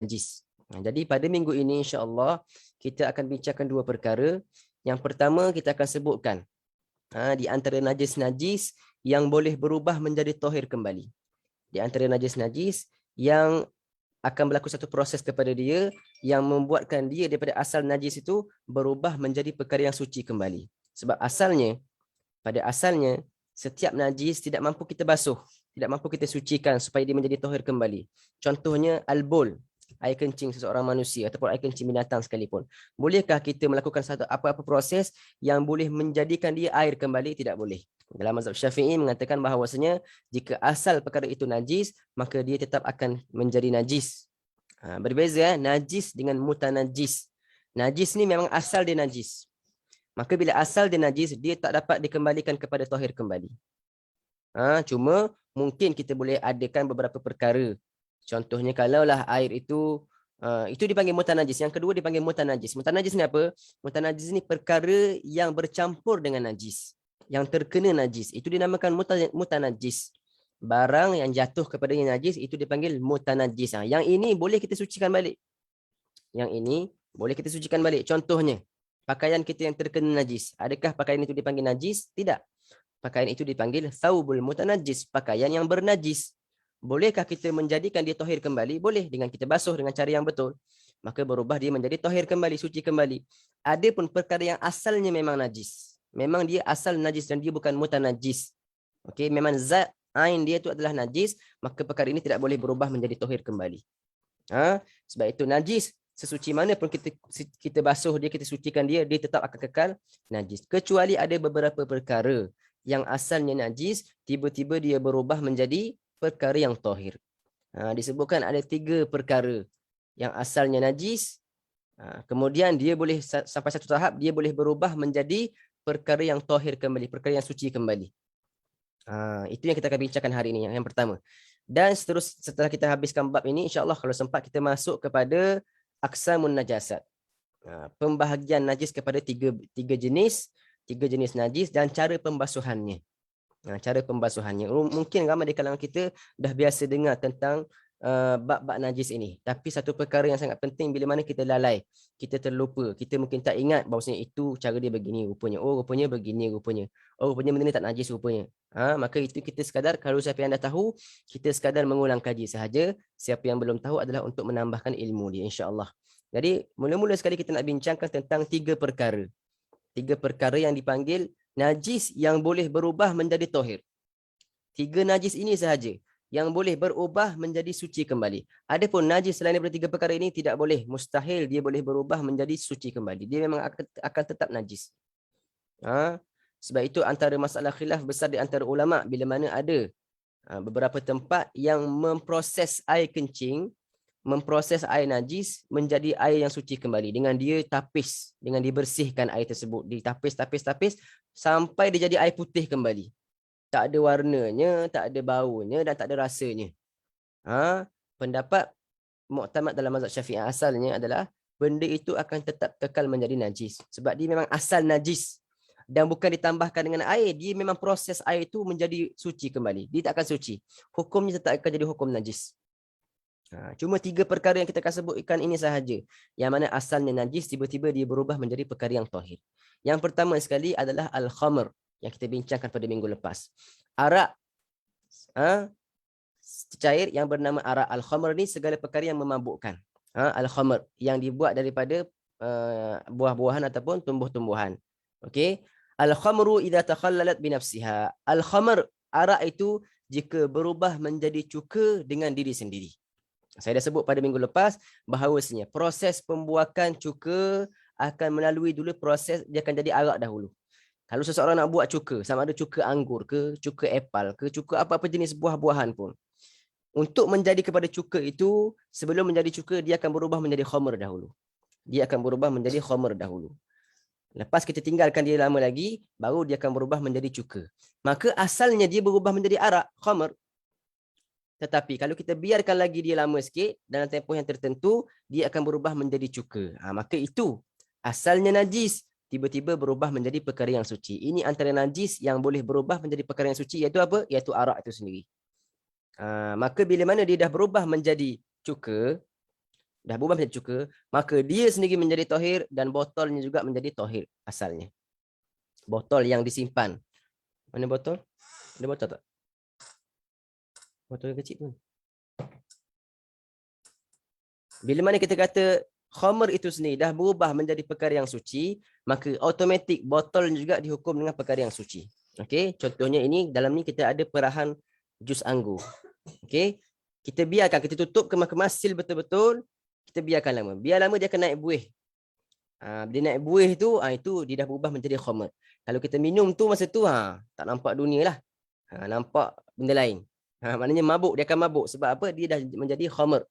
najis. Jadi pada minggu ini insya-Allah kita akan bincangkan dua perkara. Yang pertama kita akan sebutkan di antara najis-najis yang boleh berubah menjadi tahir kembali. Di antara najis-najis yang akan berlaku satu proses kepada dia yang membuatkan dia daripada asal najis itu berubah menjadi perkara yang suci kembali. Sebab pada asalnya setiap najis tidak mampu kita basuh, tidak mampu kita sucikan supaya dia menjadi tahir kembali. Contohnya al-bol, air kencing seseorang manusia ataupun air kencing binatang sekalipun. Bolehkah kita melakukan satu apa-apa proses yang boleh menjadikan dia air kembali? Tidak boleh. Dalam mazhab Syafi'i mengatakan bahawasanya jika asal perkara itu najis, maka dia tetap akan menjadi najis. Berbeza najis dengan mutanajis. Najis ni memang asal dia najis. Maka bila asal dia najis, dia tak dapat dikembalikan kepada tahir kembali. Cuma mungkin kita boleh adakan beberapa perkara. Contohnya kalaulah air itu dipanggil mutanajis. Yang kedua dipanggil mutanajis. Mutanajis ni apa? Mutanajis ni perkara yang bercampur dengan najis, yang terkena najis. Itu dinamakan mutanajis. Barang yang jatuh kepadanya najis itu dipanggil mutanajis. Yang ini boleh kita sucikan balik. Yang ini boleh kita sucikan balik. Contohnya, pakaian kita yang terkena najis. Adakah pakaian itu dipanggil najis? Tidak. Pakaian itu dipanggil thawbul mutanajis, pakaian yang bernajis. Bolehkah kita menjadikan dia tahir kembali? Boleh, dengan kita basuh dengan cara yang betul. Maka berubah dia menjadi tahir kembali, suci kembali. Adapun perkara yang asalnya memang najis. Memang dia asal najis dan dia bukan mutanajis. Okey, memang zat ain dia itu adalah najis, maka perkara ini tidak boleh berubah menjadi tahir kembali. Sebab itu najis, sesuci mana pun kita basuh dia, kita sucikan dia, dia tetap akan kekal najis. Kecuali ada beberapa perkara yang asalnya najis, tiba-tiba dia berubah menjadi perkara yang tahir. Disebutkan ada 3 perkara yang asalnya najis, kemudian dia boleh sampai satu tahap dia boleh berubah menjadi perkara yang tahir kembali, perkara yang suci kembali. Itu yang kita akan bincangkan hari ini, yang pertama. Dan setelah kita habiskan bab ini, insya-Allah kalau sempat kita masuk kepada aqsamun najasat. Pembahagian najis kepada tiga jenis najis dan cara pembasuhannya. Cara pembasuhannya. Mungkin ramai di kalangan kita dah biasa dengar tentang bab-bab najis ini. Tapi satu perkara yang sangat penting, bila mana kita lalai, kita terlupa, kita mungkin tak ingat bahawasanya itu cara dia begini rupanya. Oh, rupanya begini rupanya. Oh, rupanya benda ni tak najis rupanya. Maka itu kita sekadar, kalau siapa yang dah tahu, kita sekadar mengulang kaji sahaja. Siapa yang belum tahu adalah untuk menambahkan ilmu dia, insya-Allah. Jadi, mula-mula sekali kita nak bincangkan tentang 3 perkara. 3 perkara yang dipanggil najis yang boleh berubah menjadi tahir. 3 najis ini sahaja yang boleh berubah menjadi suci kembali. Adapun najis selain daripada 3 perkara ini tidak boleh, mustahil dia boleh berubah menjadi suci kembali. Dia memang akan tetap najis. Sebab itu antara masalah khilaf besar di antara ulama bila mana ada beberapa tempat yang memproses air kencing, memproses air najis menjadi air yang suci kembali dengan dia tapis, dengan dibersihkan air tersebut, ditapis sampai dia jadi air putih kembali. Tak ada warnanya, tak ada baunya dan tak ada rasanya. Pendapat muktamad dalam mazhab Syafi'i asalnya adalah benda itu akan tetap kekal menjadi najis sebab dia memang asal najis dan bukan ditambahkan dengan air, dia memang proses air itu menjadi suci kembali. Dia tak akan suci. Hukumnya tetap akan jadi hukum najis. Cuma 3 perkara yang kita akan sebutkan ini sahaja, yang mana asalnya najis tiba-tiba dia berubah menjadi perkara yang tahir. Yang pertama sekali adalah al-khamr yang kita bincangkan pada minggu lepas. Arak, cair yang bernama arak. Al-khamr ni segala perkara yang memabukkan. Al-khamr yang dibuat daripada buah-buahan ataupun tumbuh-tumbuhan. Okey. Al-khamru idza takhallalat bi nafsiha. Al-khamr, arak itu jika berubah menjadi cuka dengan diri sendiri. Saya dah sebut pada minggu lepas bahawasanya proses pembuakan cuka akan melalui dulu proses dia akan jadi arak dahulu. Kalau seseorang nak buat cuka, sama ada cuka anggur ke, cuka apple ke, cuka apa-apa jenis buah-buahan pun, untuk menjadi kepada cuka itu, sebelum menjadi cuka dia akan berubah menjadi khamr dahulu. Dia akan berubah menjadi khamr dahulu. Lepas kita tinggalkan dia lama lagi, baru dia akan berubah menjadi cuka. Maka asalnya dia berubah menjadi arak, khamr. Tetapi kalau kita biarkan lagi dia lama sikit, dalam tempoh yang tertentu, dia akan berubah menjadi cuka. Maka itu asalnya najis, tiba-tiba berubah menjadi perkara yang suci. Ini antara najis yang boleh berubah menjadi perkara yang suci, iaitu apa? Iaitu arak itu sendiri. Maka bila mana dia dah berubah menjadi cuka, dah berubah menjadi cuka, maka dia sendiri menjadi tohir dan botolnya juga menjadi tohir asalnya. Botol yang disimpan. Mana botol? Ada botol tak? Botol kecil pun. Bila mana kita kata khamr itu sendiri dah berubah menjadi perkara yang suci, maka automatik botol juga dihukum dengan perkara yang suci. Okey, contohnya ini dalam ni kita ada perahan jus anggur. Okey, kita biarkan, kita tutup kemas-kemas seal betul-betul, kita biarkan lama. Biar lama dia akan naik buih. Dia naik buih tu, itu dia dah berubah menjadi khamr. Kalau kita minum tu masa tu, tak nampak dunia lah. Nampak benda lain. Maknanya mabuk, dia akan mabuk. Sebab apa? Dia dah menjadi khamr.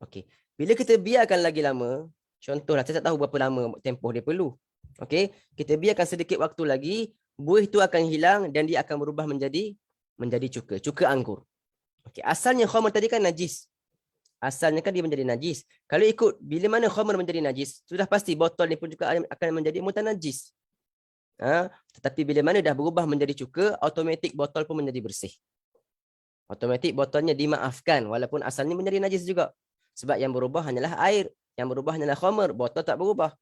Okey. Bila kita biarkan lagi lama, contohlah saya tak tahu berapa lama tempoh dia perlu. Okey, kita biarkan sedikit waktu lagi, buih tu akan hilang dan dia akan berubah menjadi cuka, cuka anggur. Okey, asalnya khamr tadi kan najis. Asalnya kan dia menjadi najis. Kalau ikut bila mana khamr menjadi najis, sudah pasti botol ni pun juga akan menjadi mutanajis. Tetapi bila mana dah berubah menjadi cuka, automatik botol pun menjadi bersih. Automatik botolnya dimaafkan walaupun asalnya menjadi najis juga. Sebab yang berubah hanyalah air, yang berubah hanyalah khamr, botol tak berubah.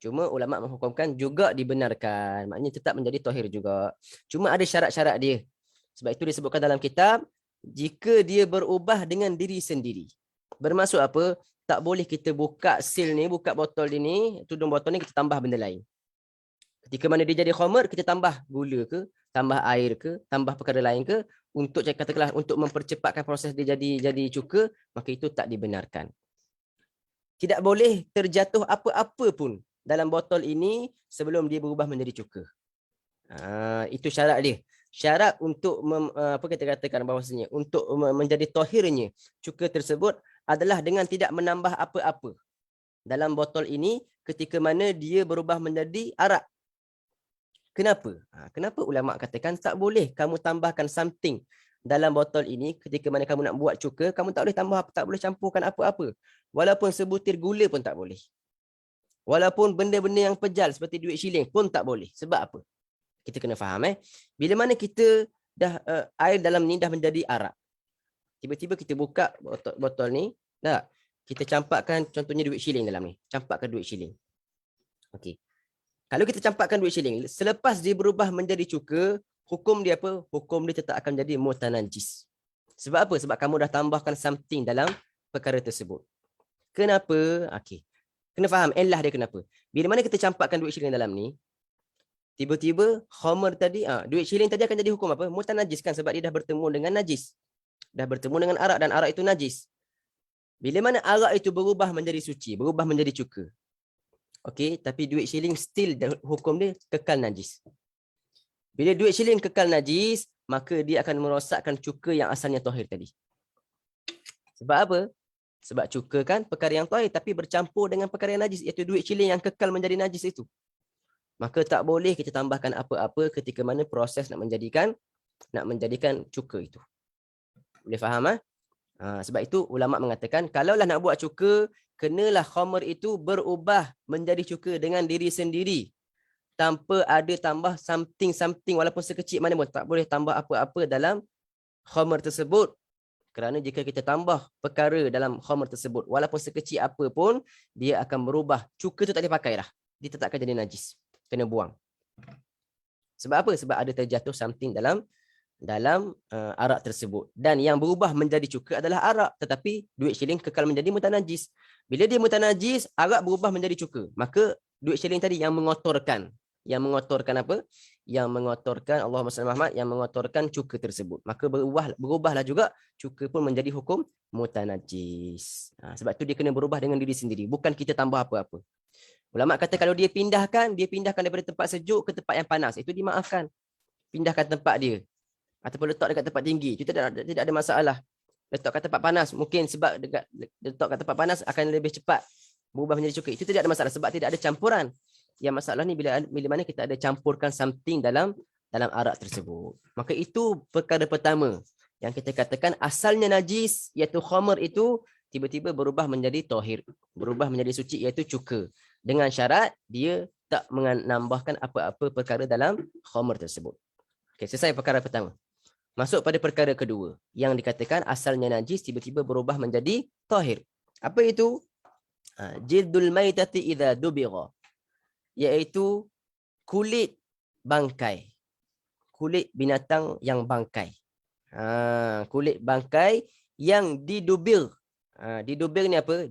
Cuma ulama menghukumkan juga dibenarkan, maknanya tetap menjadi tohir juga. Cuma ada syarat-syarat dia. Sebab itu disebutkan dalam kitab, jika dia berubah dengan diri sendiri. Bermaksud apa? Tak boleh kita buka seal ni, buka botol ini, tudung botol ni kita tambah benda lain. Ketika mana dia jadi khamr, kita tambah gula ke, tambah air ke, tambah perkara lain ke, untuk katakanlah untuk mempercepatkan proses dia jadi cuka, maka itu tak dibenarkan. Tidak boleh terjatuh apa-apa pun dalam botol ini sebelum dia berubah menjadi cuka. Itu syarat dia. Syarat untuk apa kita katakan bahawasanya untuk menjadi tohirnya cuka tersebut adalah dengan tidak menambah apa-apa dalam botol ini ketika mana dia berubah menjadi arak. Kenapa? Kenapa ulama katakan tak boleh kamu tambahkan something dalam botol ini ketika mana kamu nak buat cuka, kamu tak boleh tambah, tak boleh campurkan apa-apa. Walaupun sebutir gula pun tak boleh. Walaupun benda-benda yang pejal seperti duit shilling pun tak boleh. Sebab apa? Kita kena faham bila mana kita dah air dalam ni dah menjadi arak. Tiba-tiba kita buka botol ni, dah kita campakkan contohnya duit shilling dalam ni. Campakkan duit shilling. Okey. Kalau kita campakkan duit shilling, selepas dia berubah menjadi cuka, hukum dia apa? Hukum dia tetap akan jadi mutanajis. Sebab apa? Sebab kamu dah tambahkan something dalam perkara tersebut. Kenapa? Okey. Kena faham elah dia kenapa. Bila mana kita campakkan duit shilling dalam ni, tiba-tiba khamr tadi, duit shilling tadi akan jadi hukum apa? Mutanajis kan, sebab dia dah bertemu dengan najis. Dah bertemu dengan arak dan arak itu najis. Bila mana arak itu berubah menjadi suci, berubah menjadi cuka. Okey, tapi duit shilling still hukum dia kekal najis. Bila duit shilling kekal najis, maka dia akan merosakkan cuka yang asalnya tohir tadi. Sebab apa? Sebab cuka kan perkara yang tohir tapi bercampur dengan perkara yang najis, iaitu duit shilling yang kekal menjadi najis itu. Maka tak boleh kita tambahkan apa-apa ketika mana proses nak menjadikan cuka itu. Boleh faham? Sebab itu ulama mengatakan kalaulah nak buat cuka, kenalah khamr itu berubah menjadi cuka dengan diri sendiri tanpa ada tambah something walaupun sekecil mana pun. Tak boleh tambah apa-apa dalam khamr tersebut, kerana jika kita tambah perkara dalam khamr tersebut walaupun sekecil apa pun, dia akan berubah. Cuka tu tak boleh pakai dah, dia tetap akan jadi najis, kena buang. Sebab apa? Sebab ada terjatuh something dalam arak tersebut. Dan yang berubah menjadi cuka adalah arak, tetapi duit shilling kekal menjadi mutanajis. Bila dia mutanajis, arak berubah menjadi cuka, maka duit shilling tadi yang mengotorkan apa? Yang mengotorkan, Allahumma salli Muhammad, yang mengotorkan cuka tersebut. Maka berubahlah juga cuka pun menjadi hukum mutanajis. Sebab tu dia kena berubah dengan diri sendiri, bukan kita tambah apa-apa. Ulama kata kalau dia pindahkan daripada tempat sejuk ke tempat yang panas, itu dimaafkan. Pindahkan tempat dia ataupun letak dekat tempat tinggi, itu tidak ada masalah. Letak kat tempat panas, mungkin sebab letak kat tempat panas akan lebih cepat berubah menjadi cuka. Itu tidak ada masalah sebab tidak ada campuran. Yang masalah ni bila mana kita ada campurkan something dalam arak tersebut. Maka itu perkara pertama yang kita katakan asalnya najis, iaitu khamr itu tiba-tiba berubah menjadi tohir, berubah menjadi suci, iaitu cuka. Dengan syarat dia tak menambahkan apa-apa perkara dalam khamr tersebut. Okey, selesai perkara pertama. Masuk pada perkara kedua yang dikatakan asalnya najis tiba-tiba berubah menjadi tahir. Apa itu? Jildul maitati idza dubira, iaitu kulit bangkai. Kulit binatang yang bangkai. Kulit bangkai yang didubir. Didubir ni apa?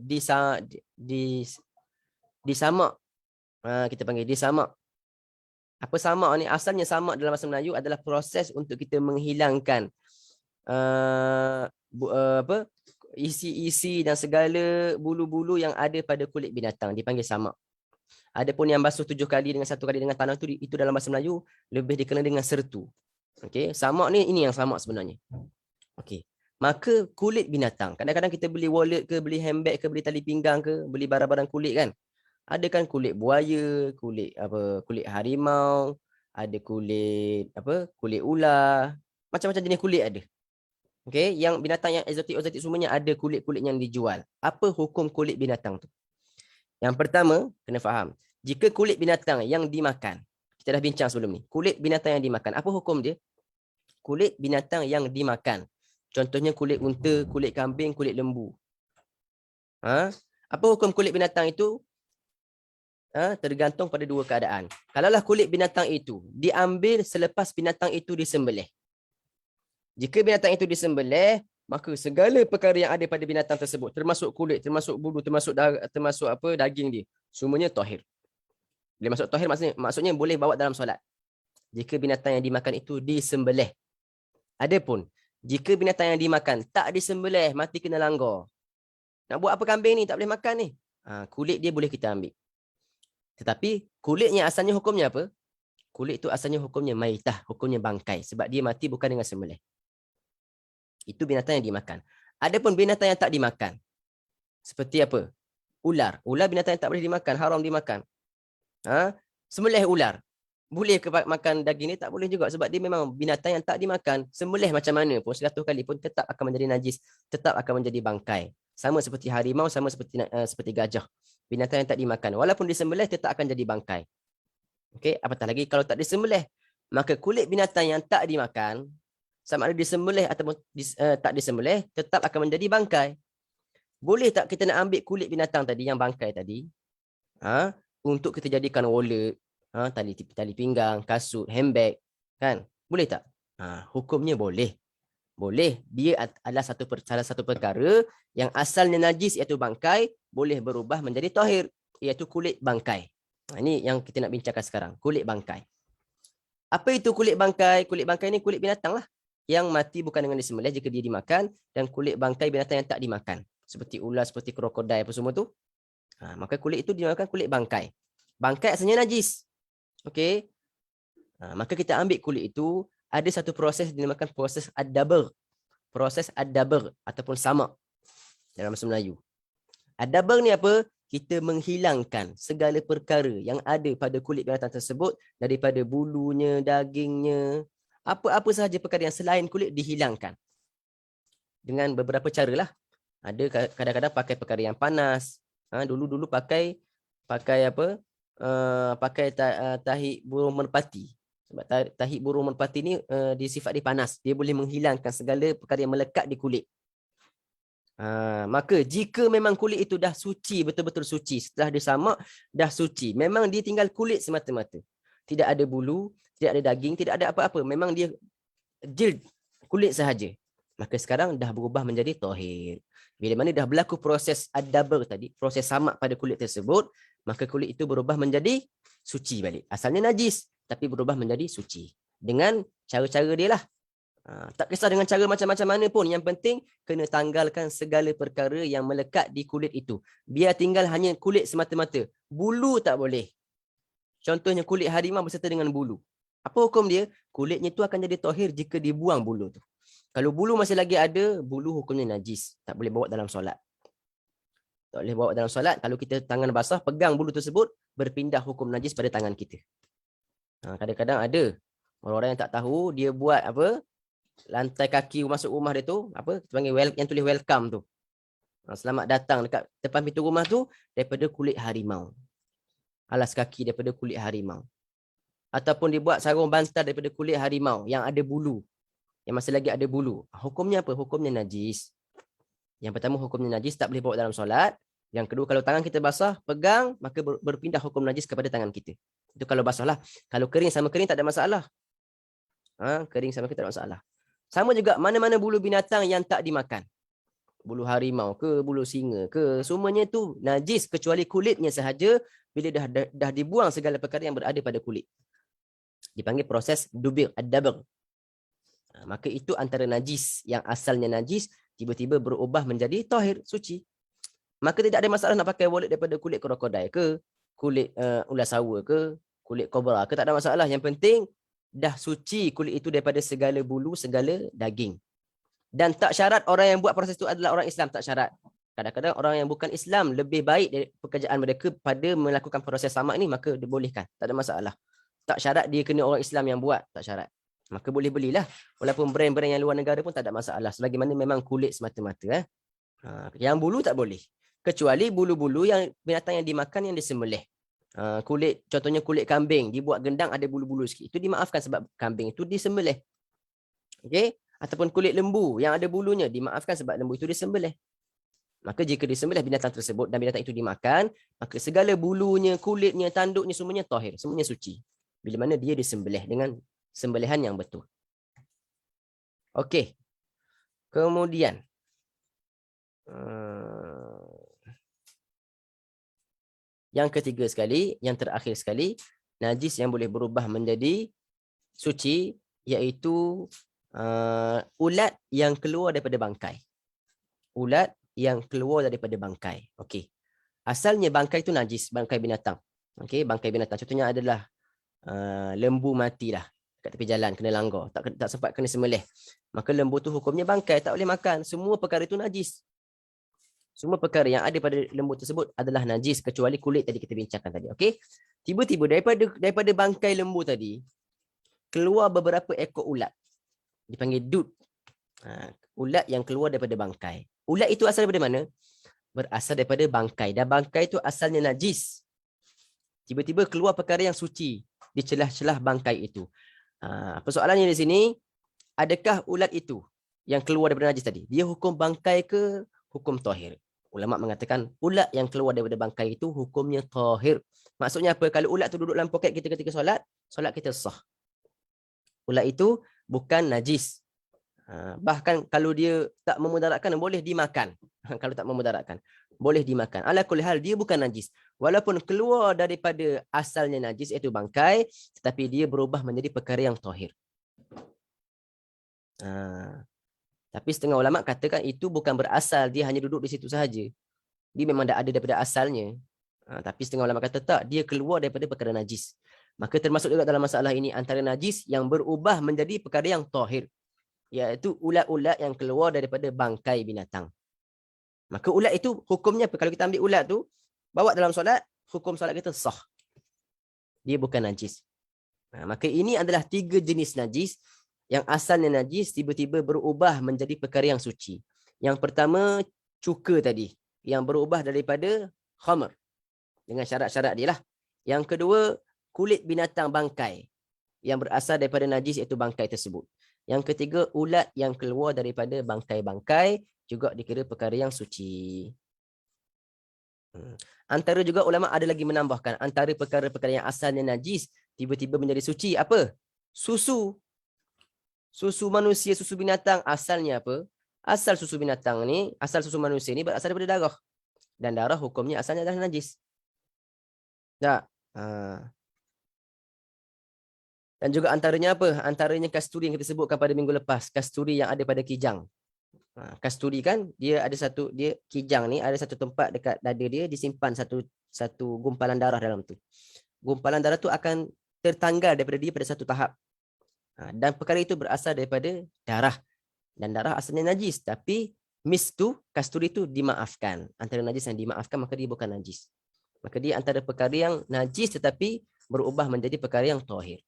Disamak. Kita panggil disamak. Apa samak ni? Asalnya samak dalam bahasa Melayu adalah proses untuk kita menghilangkan isi-isi dan segala bulu-bulu yang ada pada kulit binatang, dipanggil samak. Adapun yang basuh 7 kali dengan 1 kali dengan tanah itu dalam bahasa Melayu lebih dikenal dengan sertu. Okey, samak ni ini yang samak sebenarnya. Okey. Maka kulit binatang, kadang-kadang kita beli wallet ke, beli handbag ke, beli tali pinggang ke, beli barang-barang kulit kan. Ada kan kulit buaya, kulit harimau, ada kulit ular, macam-macam jenis kulit ada. Okey, yang binatang yang eksotik semuanya ada kulit-kulit yang dijual. Apa hukum kulit binatang tu? Yang pertama, kena faham. Jika kulit binatang yang dimakan, kita dah bincang sebelum ni. Kulit binatang yang dimakan, apa hukum dia? Kulit binatang yang dimakan. Contohnya kulit unta, kulit kambing, kulit lembu. Apa hukum kulit binatang itu? Tergantung pada 2 keadaan. Kalaulah kulit binatang itu diambil selepas binatang itu disembelih. Jika binatang itu disembelih, maka segala perkara yang ada pada binatang tersebut, termasuk kulit, termasuk bulu, termasuk daging dia, semuanya tahir. Bila masuk tahir maksudnya boleh bawa dalam solat. Jika binatang yang dimakan itu disembelih. Adapun jika binatang yang dimakan tak disembelih, mati kena langgar. Nak buat apa kambing ni? Tak boleh makan ni. Kulit dia boleh kita ambil. Tetapi kulitnya asalnya hukumnya apa? Kulit itu asalnya hukumnya maitah, hukumnya bangkai. Sebab dia mati bukan dengan sembelih. Itu binatang yang dimakan. Adapun binatang yang tak dimakan. Seperti apa? Ular. Ular binatang yang tak boleh dimakan, haram dimakan. Sembelih ular. Boleh ke makan daging ni? Tak boleh juga. Sebab dia memang binatang yang tak dimakan. Sembelih macam mana pun, 100 kali pun tetap akan menjadi najis. Tetap akan menjadi bangkai. Sama seperti harimau, sama seperti gajah. Binatang yang tak dimakan. Walaupun disembelih, tetap akan jadi bangkai. Okey, apatah lagi kalau tak disembelih. Maka kulit binatang yang tak dimakan, sama ada disembelih ataupun tak disembelih, tetap akan menjadi bangkai. Boleh tak kita nak ambil kulit binatang tadi, yang bangkai tadi, untuk kita jadikan wallet, tali pinggang, kasut, handbag, kan? Boleh tak? Hukumnya boleh. Boleh. Dia adalah salah satu perkara yang asalnya najis, iaitu bangkai, boleh berubah menjadi tahir, iaitu kulit bangkai. Ini yang kita nak bincangkan sekarang, kulit bangkai. Apa itu kulit bangkai? Kulit bangkai ni kulit binatang lah, yang mati bukan dengan disembelih jika dia dimakan, dan kulit bangkai binatang yang tak dimakan, seperti ular, seperti krokodil, apa semua tu. Maka kulit itu dinamakan kulit bangkai. Bangkai asalnya najis. Okey. Maka kita ambil kulit itu, ada satu proses dinamakan proses ad-dabr. Proses ad-dabr ataupun samak dalam bahasa Melayu. Ad-dabr ni apa? Kita menghilangkan segala perkara yang ada pada kulit binatang tersebut, daripada bulunya, dagingnya, apa-apa sahaja perkara yang selain kulit dihilangkan. Dengan beberapa cara lah. Ada kadang-kadang pakai perkara yang panas. Dulu-dulu pakai apa? Pakai tahi burung merpati. Sebab tahi burung merpati ni disifat dia panas. Dia boleh menghilangkan segala perkara yang melekat di kulit. Maka jika memang kulit itu dah suci, betul-betul suci, setelah disamak dah suci, memang dia tinggal kulit semata-mata, tidak ada bulu, tidak ada daging, tidak ada apa-apa, memang dia jild, kulit sahaja, maka sekarang dah berubah menjadi tahir. Bila mana dah berlaku proses ad-dabr tadi, proses samak pada kulit tersebut, maka kulit itu berubah menjadi suci balik. Asalnya najis, tapi berubah menjadi suci dengan cara-cara dia lah. Tak kisah dengan cara macam-macam mana pun, yang penting kena tanggalkan segala perkara yang melekat di kulit itu. Biar tinggal hanya kulit semata-mata. Bulu tak boleh. Contohnya kulit harimau berserta dengan bulu. Apa hukum dia? Kulitnya itu akan jadi tahir jika dibuang bulu tu. Kalau bulu masih lagi ada, bulu hukumnya najis. Tak boleh bawa dalam solat. Tak boleh bawa dalam solat. Kalau kita tangan basah, pegang bulu tersebut, berpindah hukum najis pada tangan kita. Kadang-kadang ada orang-orang yang tak tahu, dia buat apa? Lantai kaki masuk rumah dia tu, apa kita panggil yang tulis welcome tu, selamat datang, dekat depan pintu rumah tu, daripada kulit harimau, alas kaki daripada kulit harimau, ataupun dibuat sarung bantal daripada kulit harimau yang ada bulu, yang masih lagi ada bulu. Hukumnya apa? Hukumnya najis. Yang pertama, hukumnya najis, tak boleh bawa dalam solat. Yang kedua, kalau tangan kita basah, pegang, maka berpindah hukum najis kepada tangan kita. Itu kalau basah lah. Kalau kering sama kering tak ada masalah. Kering sama kering tak ada masalah. Sama juga mana-mana bulu binatang yang tak dimakan. Bulu harimau ke, bulu singa ke, semuanya tu najis kecuali kulitnya sahaja. Bila dah dibuang segala perkara yang berada pada kulit, dipanggil proses dubir, ad-dabr. Maka itu antara najis yang asalnya najis tiba-tiba berubah menjadi tahir, suci. Maka tidak ada masalah nak pakai wallet daripada kulit krokodil ke, kulit ular sawa ke, kulit kobra ke, tak ada masalah. Yang penting dah suci kulit itu daripada segala bulu, segala daging. Dan tak syarat orang yang buat proses itu adalah orang Islam, tak syarat. Kadang-kadang orang yang bukan Islam lebih baik dari pekerjaan mereka pada melakukan proses samak ni, maka dibolehkan, tak ada masalah. Tak syarat dia kena orang Islam yang buat, tak syarat. Maka boleh belilah. Walaupun brand-brand yang luar negara pun tak ada masalah. Selagi mana memang kulit semata-mata. Yang bulu tak boleh. Kecuali bulu-bulu yang binatang yang dimakan yang disembelih. Kulit, contohnya kulit kambing, dibuat gendang ada bulu-bulu sikit. Itu dimaafkan sebab kambing itu disembelih. Okey? Ataupun kulit lembu yang ada bulunya, dimaafkan sebab lembu itu disembelih. Maka jika disembelih binatang tersebut dan binatang itu dimakan, maka segala bulunya, kulitnya, tanduknya, semuanya tahir, semuanya suci. Bila mana dia disembelih dengan sembelihan yang betul. Okey. Kemudian yang ketiga sekali, yang terakhir sekali, najis yang boleh berubah menjadi suci, iaitu ulat yang keluar daripada bangkai. Ulat yang keluar daripada bangkai. Okey. Asalnya bangkai itu najis, bangkai binatang. Okey, bangkai binatang. Contohnya adalah lembu mati lah kat tepi jalan, kena langgar, tak sempat kena sembelih. Maka lembu tu hukumnya bangkai, tak boleh makan. Semua perkara itu najis. Semua perkara yang ada pada lembu tersebut adalah najis kecuali kulit tadi kita bincangkan tadi. Okey. Tiba-tiba daripada bangkai lembu tadi keluar beberapa ekor ulat. Dipanggil dud. Ulat yang keluar daripada bangkai. Ulat itu asal daripada mana? Berasal daripada bangkai. Dan bangkai itu asalnya najis. Tiba-tiba keluar perkara yang suci di celah-celah bangkai itu. Persoalannya di sini, adakah ulat itu yang keluar daripada najis tadi, dia hukum bangkai ke hukum tahir? Ulama mengatakan ulat yang keluar daripada bangkai itu hukumnya tahir. Maksudnya apa? Kalau ulat itu duduk dalam poket kita ketika solat, solat kita sah. Ulat itu bukan najis. Bahkan kalau dia tak memudaratkan, boleh dimakan. Kalau tak memudaratkan, boleh dimakan. Ala kulli hal, dia bukan najis. Walaupun keluar daripada asalnya najis, iaitu bangkai, tetapi dia berubah menjadi perkara yang tahir. Tapi setengah ulama katakan itu bukan berasal, dia hanya duduk di situ sahaja. Dia memang dah ada daripada asalnya. Tapi setengah ulama kata tak, dia keluar daripada perkara najis. Maka termasuk juga dalam masalah ini antara najis yang berubah menjadi perkara yang tahir, iaitu ulat-ulat yang keluar daripada bangkai binatang. Maka ulat itu hukumnya apa? Kalau kita ambil ulat tu, bawa dalam solat, hukum solat kita sah. Dia bukan najis. Maka ini adalah 3 jenis najis yang asalnya najis tiba-tiba berubah menjadi perkara yang suci. Yang pertama, cuka tadi, yang berubah daripada khamr dengan syarat-syarat dia lah. Yang kedua, kulit binatang bangkai yang berasal daripada najis, iaitu bangkai tersebut. Yang ketiga, ulat yang keluar daripada bangkai-bangkai juga dikira perkara yang suci. Antara juga ulama ada lagi menambahkan, antara perkara-perkara yang asalnya najis tiba-tiba menjadi suci, apa? Susu. Susu manusia, susu binatang, asalnya apa? Asal susu binatang ni, asal susu manusia ni berasal daripada darah. Dan darah hukumnya asalnya adalah najis. Tak? Dan juga antaranya apa? Antaranya kasturi yang kita sebutkan pada minggu lepas. Kasturi yang ada pada kijang. Kasturi kan, dia ada satu, dia kijang ni ada satu tempat dekat dada dia, disimpan satu gumpalan darah dalam tu. Gumpalan darah tu akan tertanggal daripada dia pada satu tahap. Dan perkara itu berasal daripada darah. Dan darah asalnya najis. Tapi mis tu, kasturi tu dimaafkan. Antara najis yang dimaafkan, maka dia bukan najis. Maka dia antara perkara yang najis tetapi berubah menjadi perkara yang tahir.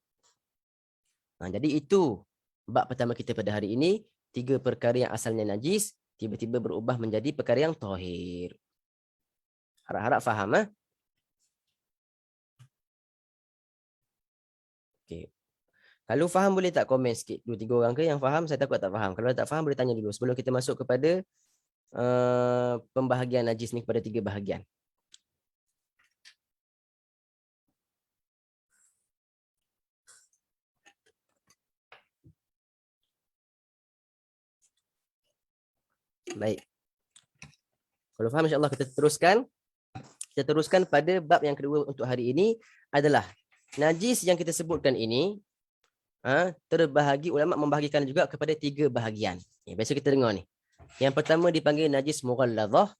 Jadi itu bab pertama kita pada hari ini. 3 perkara yang asalnya najis tiba-tiba berubah menjadi perkara yang tahir. Harap-harap faham. Okay. Kalau faham boleh tak komen sikit 2-3 orang ke yang faham? Saya takut tak faham. Kalau tak faham boleh tanya dulu sebelum kita masuk kepada pembahagian najis ni kepada 3 bahagian. Baik. Kalau faham insya-Allah kita teruskan. Kita teruskan pada bab yang kedua untuk hari ini adalah najis yang kita sebutkan ini terbahagi, ulama membahagikan juga kepada 3 bahagian. Biasa kita dengar ni. Yang pertama dipanggil najis mughalladzah,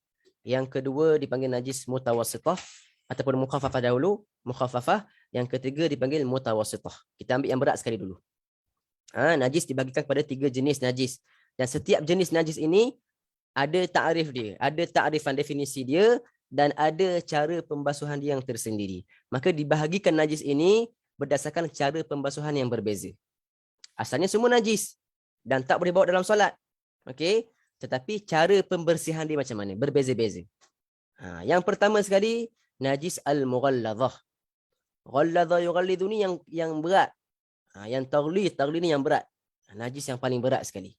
yang kedua dipanggil najis mutawassithah ataupun mukhaffafah dahulu, mukhaffafah, yang ketiga dipanggil mutawassithah. Kita ambil yang berat sekali dulu. Najis dibahagikan kepada 3 jenis najis. Dan setiap jenis najis ini ada takrif dia, ada takrifan definisi dia, dan ada cara pembasuhan dia yang tersendiri. Maka dibahagikan najis ini berdasarkan cara pembasuhan yang berbeza. Asalnya semua najis dan tak boleh bawa dalam solat. Okey, tetapi cara pembersihan dia macam mana? Berbeza-beza. Yang pertama sekali, najis al-mughalladzah. Ghalladzah yughallidhu ni yang berat. Yang taghlid ni yang berat. Najis yang paling berat sekali.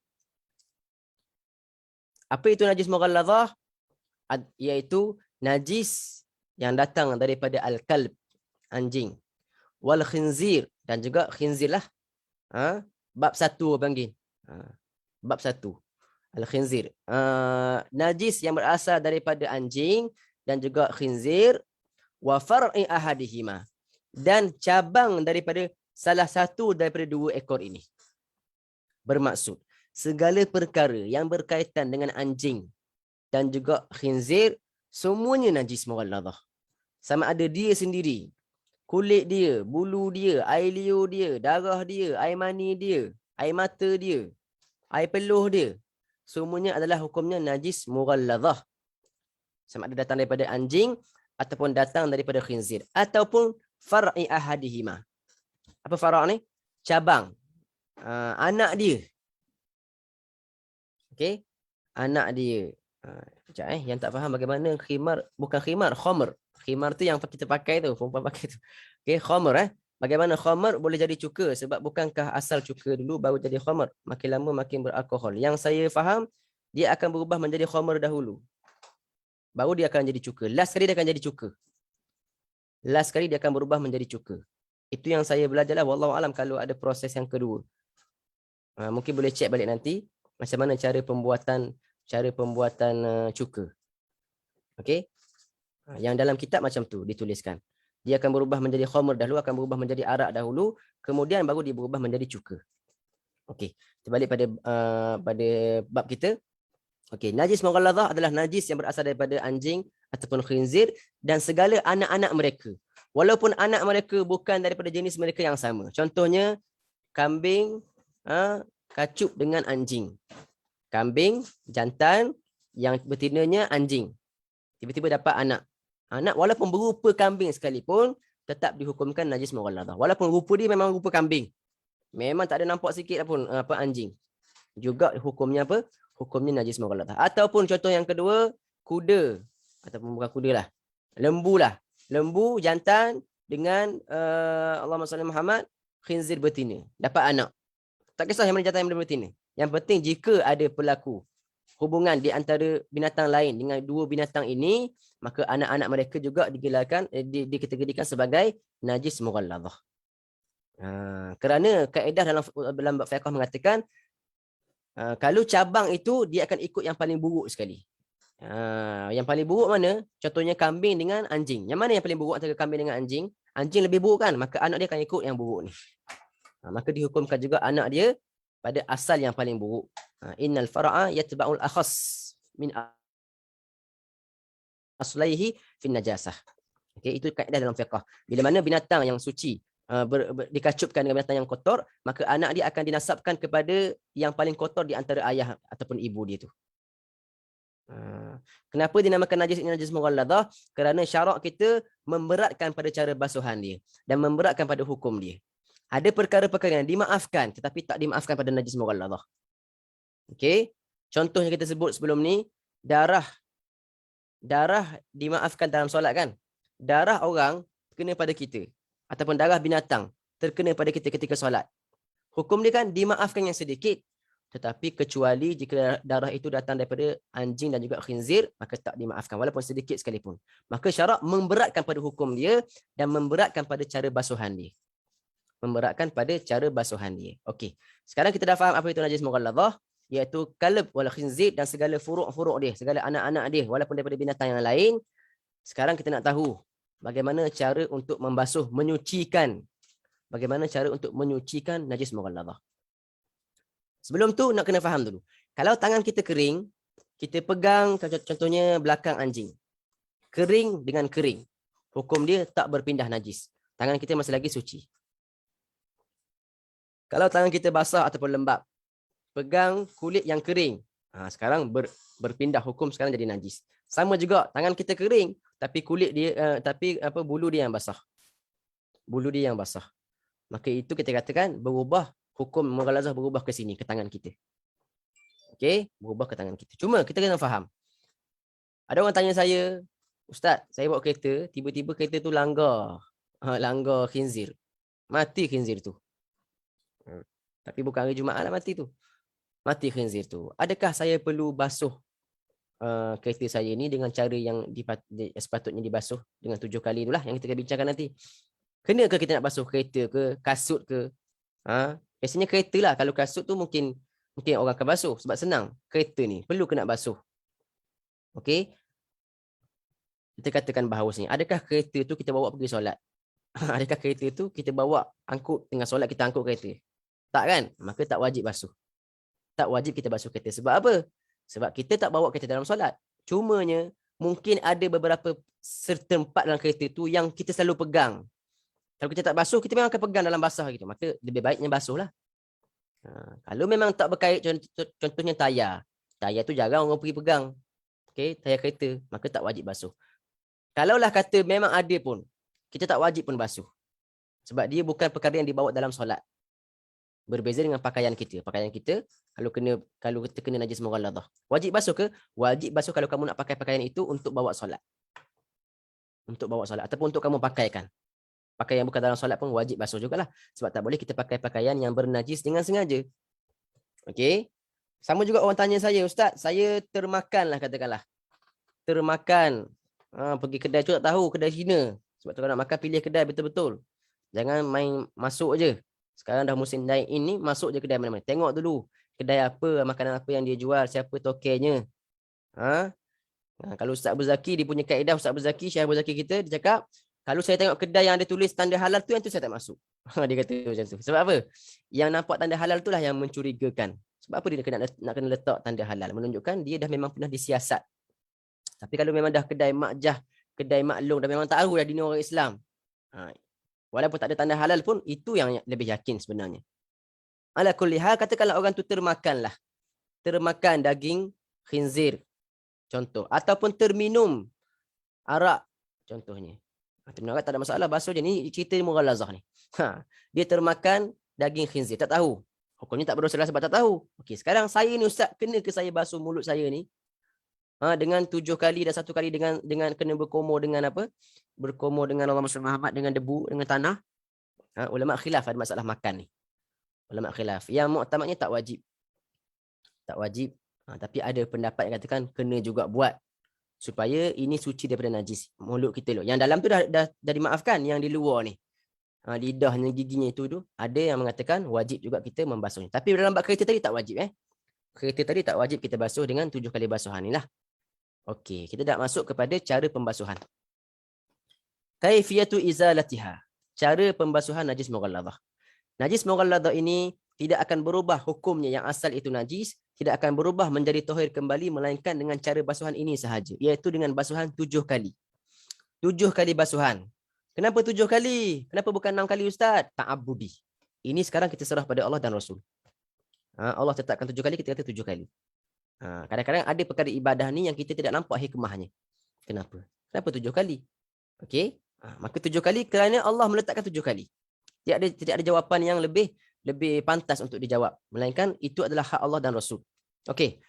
Apa itu najis mughalladzah? Iaitu najis yang datang daripada al-kalb, anjing, wal khinzir, dan juga khinzir lah. Bab 1 panggil. Bab 1. Al-khinzir. Najis yang berasal daripada anjing dan juga khinzir, wa far'i ahadihima, dan cabang daripada salah satu daripada 2 ekor ini. Bermaksud segala perkara yang berkaitan dengan anjing dan juga khinzir, semuanya najis mughalladzah. Sama ada dia sendiri, kulit dia, bulu dia, air liur dia, darah dia, air mani dia, air mata dia, air peluh dia, semuanya adalah hukumnya najis mughalladzah. Sama ada datang daripada anjing ataupun datang daripada khinzir ataupun far'i ahadihima. Apa fara' ni? Cabang. Anak dia. Okey? Anak dia. Sekejap yang tak faham bagaimana khimar, bukan khimar, khamr. Khimar tu yang kita pakai tu, perempuan pakai tu. Okey, khamr Bagaimana khamr boleh jadi cuka? Sebab bukankah asal cuka dulu baru jadi khamr? Makin lama makin beralkohol. Yang saya faham, dia akan berubah menjadi khamr dahulu. Baru dia akan jadi cuka. Last sekali dia akan jadi cuka. Last sekali dia akan berubah menjadi cuka. Itu yang saya belajar lah. Wallahu alam kalau ada proses yang kedua. Mungkin boleh cek balik nanti macam mana cara pembuatan cuka. Okey. Yang dalam kitab macam tu dituliskan. Dia akan berubah menjadi khamr dahulu, akan berubah menjadi arak dahulu, kemudian baru dia berubah menjadi cuka. Okey. Kita balik pada bab kita. Okey, najis mughalladzah adalah najis yang berasal daripada anjing ataupun khinzir dan segala anak-anak mereka. Walaupun anak mereka bukan daripada jenis mereka yang sama. Contohnya kambing kacup dengan anjing. Kambing jantan yang betinanya anjing. Tiba-tiba dapat anak. Anak walaupun berupa kambing sekalipun tetap dihukumkan najis mughalladzah. Walaupun rupa dia memang rupa kambing. Memang tak ada nampak sikit pun anjing. Juga hukumnya apa? Hukumnya najis mughalladzah. Ataupun contoh yang kedua, kuda ataupun bukan kuda lah. Lembu lah. Lembu jantan dengan Allahumma salli Muhammad khinzir betina. Dapat anak. Tak kisah yang mana jantan yang mana betina. Yang penting jika ada berlaku hubungan di antara binatang lain dengan 2 binatang ini, maka anak-anak mereka juga dikategorikan sebagai najis mughalladzah. Kerana kaedah dalam fiqh mengatakan kalau cabang itu dia akan ikut yang paling buruk sekali. Yang paling buruk mana? Contohnya kambing dengan anjing. Yang mana yang paling buruk antara kambing dengan anjing? Anjing lebih buruk kan? Maka anak dia akan ikut yang buruk ni. Maka dihukumkan juga anak dia pada asal yang paling buruk. Innal far'a yatba'ul akhas min aslaihi fin najasah. Okey, itu kaedah dalam fiqh. Bila mana binatang yang suci dikacupkan dengan binatang yang kotor, maka anak dia akan dinasabkan kepada yang paling kotor di antara ayah ataupun ibu dia tu. Kenapa dinamakan najis ini najis mughalladzah? Kerana syarak kita memberatkan pada cara basuhan dia dan memberatkan pada hukum dia. Ada perkara-perkara yang dimaafkan tetapi tak dimaafkan pada najis mughalladzah. Okey, contoh yang kita sebut sebelum ni, darah dimaafkan dalam solat kan? Darah orang kena pada kita ataupun darah binatang terkena pada kita ketika solat. Hukum dia kan dimaafkan yang sedikit. Tetapi kecuali jika darah itu datang daripada anjing dan juga khinzir, maka tak dimaafkan walaupun sedikit sekalipun. Maka syarak memberatkan pada hukum dia dan memberatkan pada cara basuhan dia. Memberatkan pada cara basuhan dia. Okey. Sekarang kita dah faham apa itu najis mughalladhah, iaitu kalb wal khinzir dan segala furuk-furuk dia, segala anak-anak dia walaupun daripada binatang yang lain. Sekarang kita nak tahu bagaimana cara untuk membasuh, menyucikan. Bagaimana cara untuk menyucikan najis mughalladhah. Sebelum tu nak kena faham dulu. Kalau tangan kita kering, kita pegang contohnya belakang anjing. Kering dengan kering. Hukum dia tak berpindah najis. Tangan kita masih lagi suci. Kalau tangan kita basah ataupun lembab, pegang kulit yang kering. Sekarang berpindah hukum, sekarang jadi najis. Sama juga tangan kita kering tapi kulit dia bulu dia yang basah. Bulu dia yang basah. Maka itu kita katakan berubah, hukum mughaladzah berubah ke sini, ke tangan kita. Okey, berubah ke tangan kita. Cuma kita kena faham. Ada orang tanya saya, Ustaz, saya bawa kereta, tiba-tiba kereta tu langgar. Langgar khinzir. Mati khinzir tu. Tapi bukan hari Jumaat lah mati tu. Mati khinzir tu. Adakah saya perlu basuh kereta saya ni dengan cara yang sepatutnya dibasuh dengan 7 kali itulah yang kita akan bincangkan nanti. Kenakah kita nak basuh kereta ke, kasut ke? Biasanya kereta lah. Kalau kasut tu mungkin orang akan basuh sebab senang. Kereta ni perlu kena basuh. Okey. Kita katakan bahawasanya, adakah kereta tu kita bawa pergi solat? Adakah kereta tu kita bawa angkut tengah solat, kita angkut kereta? Tak kan? Maka tak wajib basuh. Tak wajib kita basuh kereta. Sebab apa? Sebab kita tak bawa kereta dalam solat. Cumanya mungkin ada beberapa tempat dalam kereta tu yang kita selalu pegang. Kalau kita tak basuh, kita memang akan pegang dalam basah gitu. Maka lebih baiknya basuhlah. Kalau memang tak berkait, contohnya tayar. Tayar tu jarang orang pergi pegang. Okey, tayar kereta. Maka tak wajib basuh. Kalaulah kata memang ada pun, kita tak wajib pun basuh. Sebab dia bukan perkara yang dibawa dalam solat. Berbeza dengan pakaian kita. Pakaian kita, kalau kita kena najis mughalladhah. Wajib basuh ke? Wajib basuh kalau kamu nak pakai pakaian itu untuk bawa solat. Untuk bawa solat. Ataupun untuk kamu pakaikan. Pakaian yang bukan dalam solat pun wajib basuh jugalah. Sebab tak boleh kita pakai pakaian yang bernajis dengan sengaja. Okey. Sama juga orang tanya saya, Ustaz, saya termakan lah katakanlah. Termakan. Pergi kedai tu tak tahu, kedai Cina. Sebab tu kalau nak makan, pilih kedai betul-betul. Jangan main masuk je. Sekarang dah musim naik ini, masuk je kedai mana-mana. Tengok dulu kedai apa, makanan apa yang dia jual, siapa tokennya. Kalau Ustaz Abu Zaki, dia punya kaedah Ustaz Abu Zaki, Syekh Abu Zaki kita, dia cakap, kalau saya tengok kedai yang ada tulis tanda halal tu, yang tu saya tak masuk. Dia kata macam tu. Sebab apa? Yang nampak tanda halal tu lah yang mencurigakan. Sebab apa dia nak kena letak tanda halal? Menunjukkan dia dah memang pernah disiasat. Tapi kalau memang dah kedai makjah, kedai maklum, dah memang tahu dah dini orang Islam. Walaupun tak ada tanda halal pun, itu yang lebih yakin sebenarnya. Ala kulli hal, katakanlah orang tu termakan lah. Termakan daging khinzir. Contoh. Ataupun terminum arak. Contohnya. Terminum arak tak ada masalah. Basuh je. Ni cerita mughalazah ni. Dia termakan daging khinzir. Tak tahu. Hukumnya tak berdosa sebab tak tahu. Okey, sekarang saya ni Ustaz, kena ke saya basuh mulut saya ni? Dengan 7 kali dan 1 kali dengan kena berkomor dengan apa? Berkomor dengan Allah Muhammad, dengan debu, dengan tanah. Ulama khilaf ada masalah makan ni. Ulama khilaf. Yang muktamadnya tak wajib. Tak wajib. Tapi ada pendapat yang katakan kena juga buat supaya ini suci daripada najis mulut kita loh. Yang dalam tu dah dimaafkan, yang di luar ni. Lidahnya, giginya itu tu ada yang mengatakan wajib juga kita membasuhnya. Tapi dalam bab kereta tadi tak wajib Kereta tadi tak wajib kita basuh dengan 7 kali basuhan inilah. Okey, kita dah masuk kepada cara pembasuhan. Kaifiyatu izalatiha. Cara pembasuhan najis mughalladhah. Najis mughalladhah ini tidak akan berubah hukumnya yang asal itu najis, tidak akan berubah menjadi tahir kembali melainkan dengan cara basuhan ini sahaja, iaitu dengan basuhan 7 kali. 7 kali basuhan. Kenapa 7 kali? Kenapa bukan 6 kali Ustaz? Ta'abbudi. Ini sekarang kita serah pada Allah dan Rasul. Allah tetapkan 7 kali, kita kata 7 kali. Kadang-kadang ada perkara ibadah ni yang kita tidak nampak hikmahnya. Kenapa? Kenapa 7 kali? Okey. Maka 7 kali kerana Allah meletakkan 7 kali. Tidak ada jawapan yang lebih pantas untuk dijawab. Melainkan itu adalah hak Allah dan Rasul. Okey.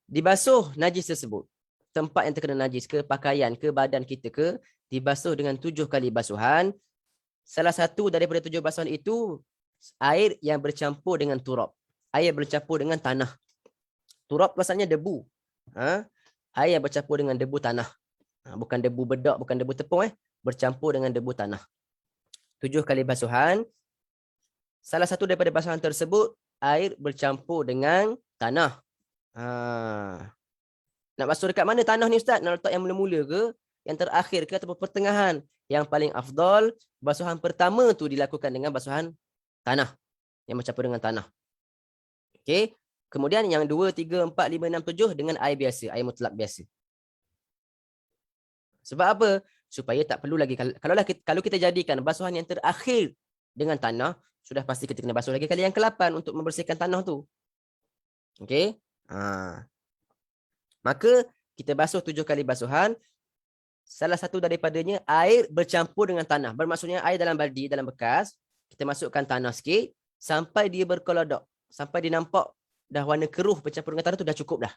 Dibasuh najis tersebut. Tempat yang terkena najis ke, pakaian ke, badan kita ke, dibasuh dengan 7 kali basuhan. Salah satu daripada 7 basuhan itu, air yang bercampur dengan turab. air bercampur dengan tanah. Turab asalnya debu. Air bercampur dengan debu tanah. Bukan debu bedak, bukan debu tepung. Bercampur dengan debu tanah. 7 kali basuhan. Salah satu daripada basuhan tersebut, air bercampur dengan tanah. Nak basuh dekat mana tanah ni Ustaz? Nak letak yang mula-mula ke? Yang terakhir ke? Ataupun pertengahan? Yang paling afdal, basuhan pertama tu dilakukan dengan basuhan tanah. Yang bercampur dengan tanah. Okey. Kemudian yang 2, 3, 4, 5, 6, 7 dengan air biasa. Air mutlak biasa. Sebab apa? Supaya tak perlu lagi. Kalau kita jadikan basuhan yang terakhir dengan tanah, sudah pasti kita kena basuh lagi kali yang ke-8 untuk membersihkan tanah tu. Okey. Maka kita basuh 7 kali basuhan. Salah satu daripadanya air bercampur dengan tanah. Bermaksudnya air dalam baldi, dalam bekas. Kita masukkan tanah sikit sampai dia berkelodok. Sampai dia nampak dah warna keruh bercampur dengan tanah tu dah cukup dah.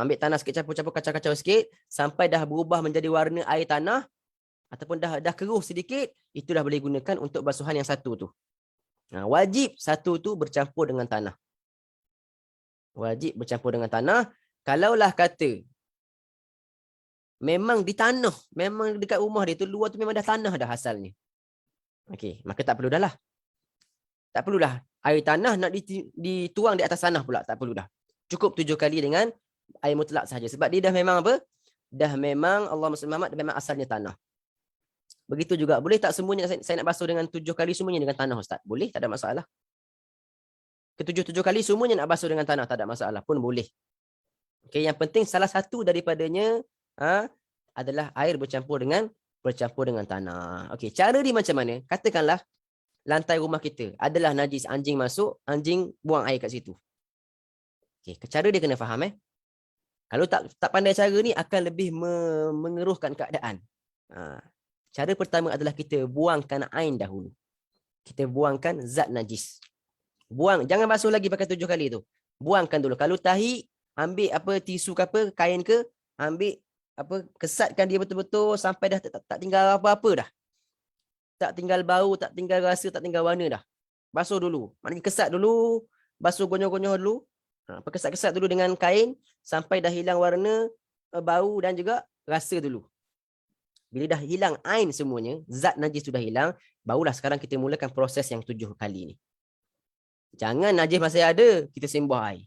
Ambil tanah sikit, campur-campur kacau-kacau sikit sampai dah berubah menjadi warna air tanah ataupun dah keruh sedikit, itu dah boleh gunakan untuk basuhan yang satu tu. Wajib satu tu bercampur dengan tanah. Wajib bercampur dengan tanah. Kalaulah kata memang di tanah, memang dekat rumah dia tu, luar tu memang dah tanah dah asalnya. Okey, maka tak perlu dah lah. Tak perlu dah. Air tanah nak dituang di atas tanah pula, tak perlu dah. Cukup 7 kali dengan air mutlak sahaja. Sebab dia dah memang apa? Dah memang Allah Muhammad memang asalnya tanah. Begitu juga. Boleh tak semuanya saya nak basuh dengan 7 kali semuanya dengan tanah Ustaz? Boleh, tak ada masalah. Ketujuh kali semuanya nak basuh dengan tanah, tak ada masalah pun boleh. Okay, yang penting salah satu daripadanya adalah air bercampur dengan tanah. Okey, cara dia macam mana? Katakanlah lantai rumah kita adalah najis, anjing masuk, anjing buang air kat situ. Okey, cara dia kena faham Kalau tak pandai cara ni akan lebih mengeruhkan keadaan. Cara pertama adalah kita buangkan air dahulu. Kita buangkan zat najis. Buang, jangan basuh lagi pakai 7 kali tu. Buangkan dulu. Kalau tahi, ambil apa tisu ke apa, kain ke, ambil apa, kesatkan dia betul-betul sampai dah tak tinggal apa-apa dah. Tak tinggal bau, tak tinggal rasa, tak tinggal warna dah. Basuh dulu. Maknanya kesat dulu, basuh gonyoh-gonyoh dulu. Kesat-kesat dulu dengan kain sampai dah hilang warna, bau dan juga rasa dulu. Bila dah hilang ain semuanya, zat najis sudah hilang, barulah sekarang kita mulakan proses yang 7 kali ni. Jangan najis masih ada, kita simbah air.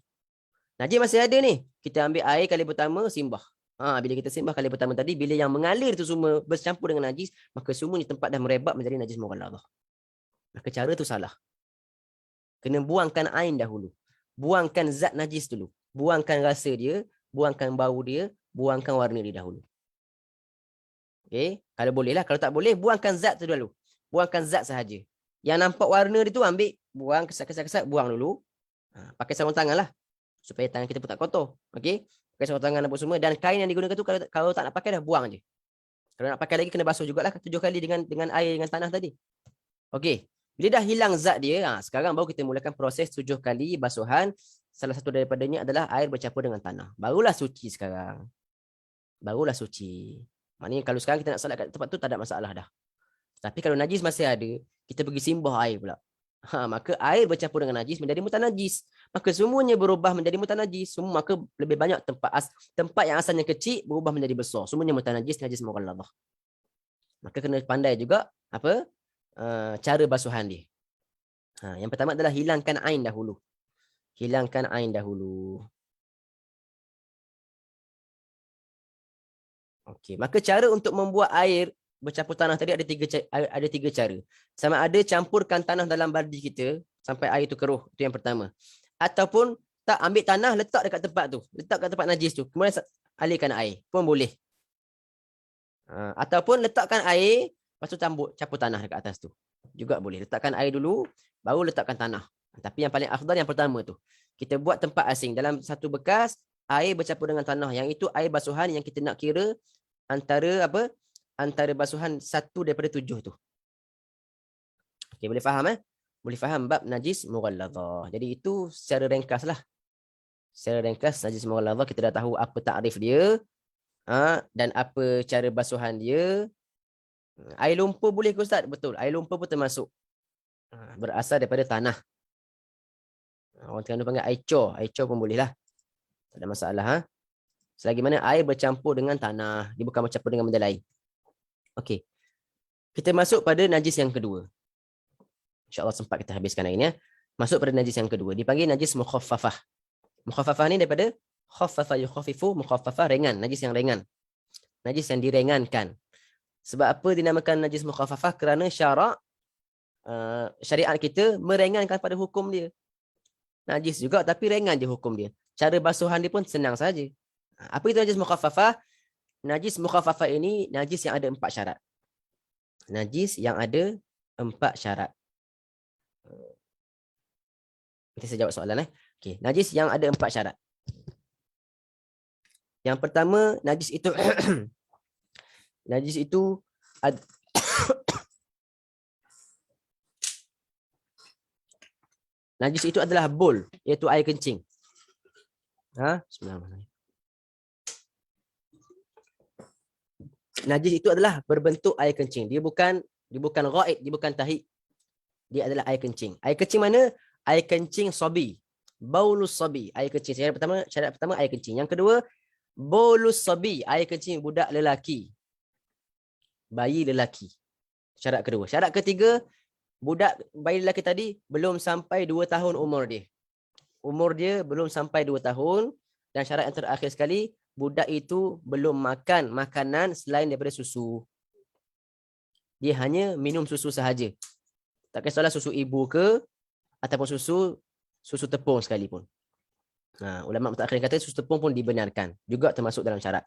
Najis masih ada ni, kita ambil air kali pertama, simbah. Bila kita simbah kali pertama tadi, bila yang mengalir tu semua bercampur dengan najis, maka semuanya tempat dah merebak menjadi najis mughalladhah. Maka cara tu salah. Kena buangkan air dahulu. Buangkan zat najis dulu. Buangkan rasa dia, buangkan bau dia, buangkan warna dia dahulu. Okay? Kalau boleh lah, kalau tak boleh, buangkan zat tu dulu. Buangkan zat sahaja. Yang nampak warna dia tu ambil, buang, kesat-kesat, buang dulu. Pakai sarung tangan lah. Supaya tangan kita pun tak kotor. Okey? Pakai sarung tangan apa semua. Dan kain yang digunakan tu, kalau tak nak pakai dah, buang je. Kalau nak pakai lagi, kena basuh jugalah 7 kali dengan air, dengan tanah tadi. Okey. Bila dah hilang zat dia, sekarang baru kita mulakan proses 7 kali basuhan. Salah satu daripadanya adalah air bercampur dengan tanah. Barulah suci sekarang. Barulah suci. Maknanya kalau sekarang kita nak solat kat tempat tu, tak ada masalah dah. Tapi kalau najis masih ada, kita pergi simbah air pula. Maka air bercampur dengan najis menjadi mutanajis. Maka semuanya berubah menjadi mutanajis. Maka lebih banyak tempat yang asalnya kecil berubah menjadi besar. Semuanya mutanajis, najis mughalladhah. Maka kena pandai juga apa? Cara basuhan dia. Yang pertama adalah hilangkan ain dahulu. Hilangkan ain dahulu. Okey, maka cara untuk membuat air bercampur tanah tadi ada 3 cara. Sama ada campurkan tanah dalam baldi kita sampai air itu keruh, itu yang pertama. Ataupun tak, ambil tanah letak dekat tempat tu, letak kat tempat najis tu, kemudian alirkan air pun boleh. Ataupun letakkan air, lepas tu campur tanah dekat atas tu. Juga boleh. Letakkan air dulu, baru letakkan tanah. Tapi yang paling afdal yang pertama tu. Kita buat tempat asing dalam satu bekas, air bercampur dengan tanah. Yang itu air basuhan yang kita nak kira antara apa? Antara basuhan 1 daripada 7 tu. Okey, boleh faham Boleh faham bab najis mughalladhah. Jadi itu secara ringkas lah. Secara ringkas najis mughalladhah kita dah tahu apa takrif dia, dan apa cara basuhan dia. Air lumpur boleh ke Ustaz? Betul. Air lumpur pun termasuk. Berasal daripada tanah. Orang Terengganu panggil air cor. Air cor pun boleh lah. Tak ada masalah. Ha? Selagi mana air bercampur dengan tanah. Dia bukan bercampur dengan benda lain. Okey. Kita masuk pada najis yang kedua. InsyaAllah sempat kita habiskan hari ni. Ya. Masuk pada najis yang kedua. Dipanggil najis mukhaffafah. Mukhaffafah ni daripada khaffafa yukhaffifu, mukhaffafah ringan. Najis yang ringan. Najis yang diringankan. Sebab apa dinamakan najis mukhaffafah? Kerana syariat kita meringankan pada hukum dia. Najis juga tapi ringan je hukum dia. Cara basuhan dia pun senang saja. Apa itu najis mukhaffafah? Najis mukhaffafah ini najis yang ada 4 syarat. Najis yang ada 4 syarat. Kita saya jawab soalan. Okey, najis yang ada 4 syarat. Yang pertama, najis itu najis itu najis itu adalah bol, iaitu air kencing. Bismillahirrahmanirrahim. Najis itu adalah berbentuk air kencing. Dia bukan ghaid, dia bukan tahid. Dia adalah air kencing. Air kencing mana? Air kencing sabi. Baulus sabi, air kencing. Syarat pertama air kencing. Yang kedua, baulus sabi, air kencing budak lelaki. Bayi lelaki. Syarat kedua. Syarat ketiga, bayi lelaki tadi belum sampai 2 tahun umur dia. Umur dia belum sampai 2 tahun. Dan syarat yang terakhir sekali, budak itu belum makan makanan selain daripada susu. Dia hanya minum susu sahaja. Tak kisahlah susu ibu ke ataupun susu tepung sekalipun. Ulama mutaakhirin kata susu tepung pun dibenarkan. Juga termasuk dalam syarat.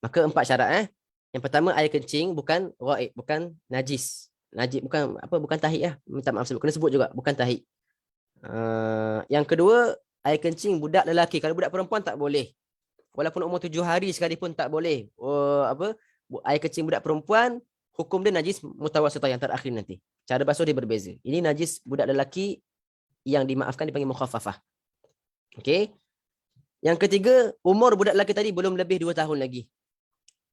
Maka 4 syarat. Yang pertama, air kencing bukan ghaib, bukan najis. Najis bukan tahid lah. Minta maaf sebut. Kena sebut juga, bukan tahid. Yang kedua, air kencing budak lelaki. Kalau budak perempuan tak boleh. Walaupun umur 7 hari sekalipun tak boleh. Air kencing budak perempuan, hukum dia najis mutawassithah yang terakhir nanti. Cara basuh dia berbeza. Ini najis budak lelaki yang dimaafkan dipanggil mukhaffafah. Okey. Yang ketiga, umur budak lelaki tadi belum lebih 2 tahun lagi.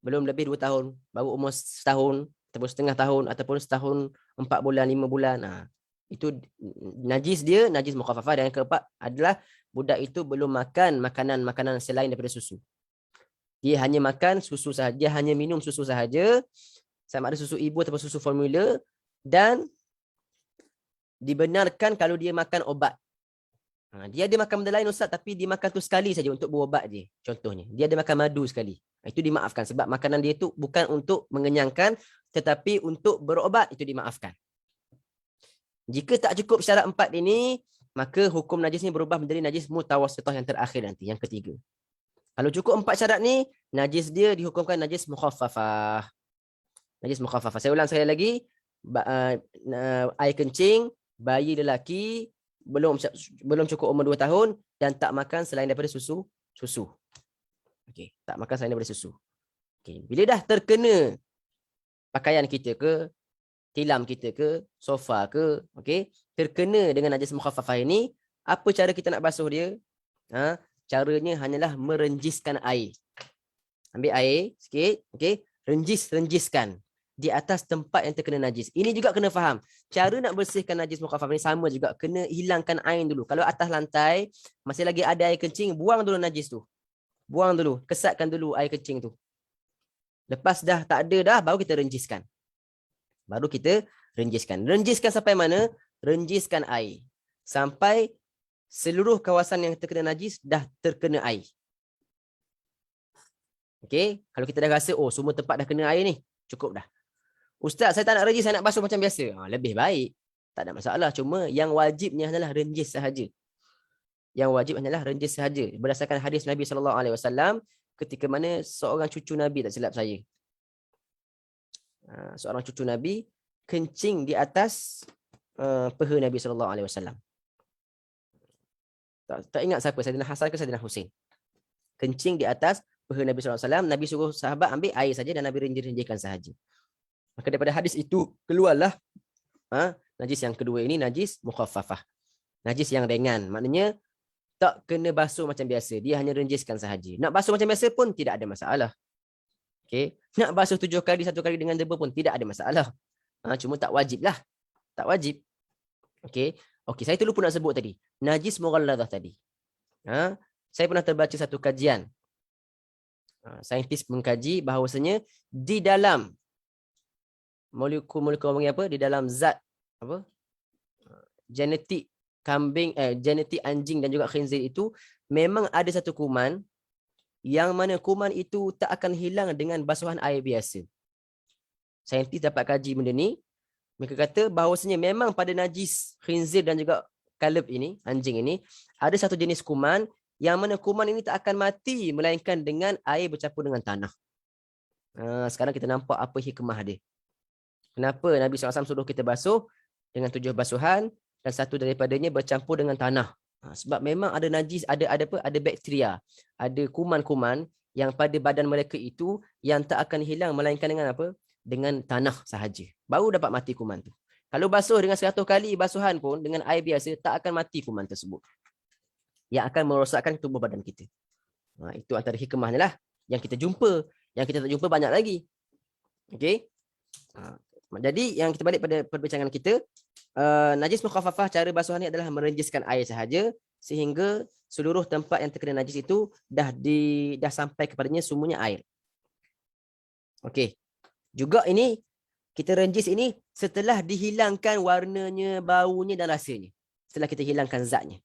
Belum lebih 2 tahun, baru umur setahun, ataupun setengah tahun, ataupun setahun 4 bulan, 5 bulan. Itu najis dia, najis mukhaffafah. Dan yang keempat adalah budak itu belum makan makanan selain daripada susu. Dia hanya makan susu sahaja, dia hanya minum susu sahaja, sama ada susu ibu ataupun susu formula, dan dibenarkan kalau dia makan obat. Dia ada makan benda lain Ustaz, tapi dia makan tu sekali saja untuk berubat je. Contohnya, dia ada makan madu sekali. Itu dimaafkan sebab makanan dia tu bukan untuk mengenyangkan tetapi untuk berubat, itu dimaafkan. Jika tak cukup syarat 4 ini, maka hukum najis ni berubah menjadi najis mutawassithah yang terakhir nanti, yang ketiga. Kalau cukup 4 syarat ni, najis dia dihukumkan najis mukhaffafah. Najis mukhaffafah. Saya ulang sekali lagi, air kencing, bayi lelaki, belum cukup umur 2 tahun dan tak makan selain daripada susu. Okey, tak makan selain daripada susu. Okey, bila dah terkena pakaian kita ke, tilam kita ke, sofa ke, okey, terkena dengan najis mukhaffafah ini, apa cara kita nak basuh dia? Caranya hanyalah merenjiskan air. Ambil air sikit, okey, renjiskan di atas tempat yang terkena najis. Ini juga kena faham. Cara nak bersihkan najis mukhaffafah ni sama juga. Kena hilangkan air dulu. Kalau atas lantai masih lagi ada air kencing, buang dulu najis tu. Buang dulu. Kesatkan dulu air kencing tu. Lepas dah tak ada dah, baru kita renjiskan. Renjiskan sampai mana? Renjiskan air. Sampai seluruh kawasan yang terkena najis dah terkena air. Okey. Kalau kita dah rasa, semua tempat dah kena air ni, cukup dah. Ustaz, saya tak nak renjis, saya nak basuh macam biasa. Lebih baik. Tak ada masalah. Cuma yang wajibnya adalah renjis sahaja. Berdasarkan hadis Nabi SAW, ketika mana seorang cucu Nabi, tak silap saya, seorang cucu Nabi kencing di atas peha Nabi SAW. Tak ingat siapa, Saidina Hasan ke Saidina Husain. Kencing di atas peha Nabi SAW. Nabi suruh sahabat ambil air saja dan Nabi renjis-renjiskan sahaja. Maka daripada hadis itu keluarlah najis yang kedua ini, najis mukhaffafah. Najis yang ringan. Maknanya tak kena basuh macam biasa. Dia hanya renjiskan sahaja. Nak basuh macam biasa pun tidak ada masalah. Okay. Nak basuh 7 kali, 1 kali dengan debu pun tidak ada masalah. Cuma tak wajib lah. Tak wajib. Okay. Saya tu lupa nak sebut tadi. najis mughalladhah tadi. Saya pernah terbaca satu kajian. Saintis mengkaji bahawasanya di dalam molekul apa? Di dalam zat apa? Genetik genetik anjing dan juga khinzir itu memang ada satu kuman yang mana kuman itu tak akan hilang dengan basuhan air biasa. Saintis dapat kaji benda ni. Mereka kata bahawasanya memang pada najis khinzir dan juga kalb ini, anjing ini, ada satu jenis kuman yang mana kuman ini tak akan mati melainkan dengan air bercampur dengan tanah. Sekarang kita nampak apa hikmah dia. Kenapa Nabi SAW suruh kita basuh dengan 7 basuhan dan satu daripadanya bercampur dengan tanah. Sebab memang ada najis, ada bakteria, ada kuman-kuman yang pada badan mereka itu yang tak akan hilang melainkan dengan apa? Dengan tanah sahaja. Baru dapat mati kuman tu. Kalau basuh dengan 100 kali basuhan pun dengan air biasa tak akan mati kuman tersebut. Yang akan merosakkan tubuh badan kita. Itu antara hikmahnya lah yang kita jumpa. Yang kita tak jumpa banyak lagi. Okey. Jadi yang kita balik pada perbincangan kita, najis mukhaffafah, cara basuhan ni adalah merenjiskan air sahaja sehingga seluruh tempat yang terkena najis itu dah sampai kepadanya semuanya air. Okey. Juga ini kita renjis ini setelah dihilangkan warnanya, baunya dan rasanya. Setelah kita hilangkan zatnya.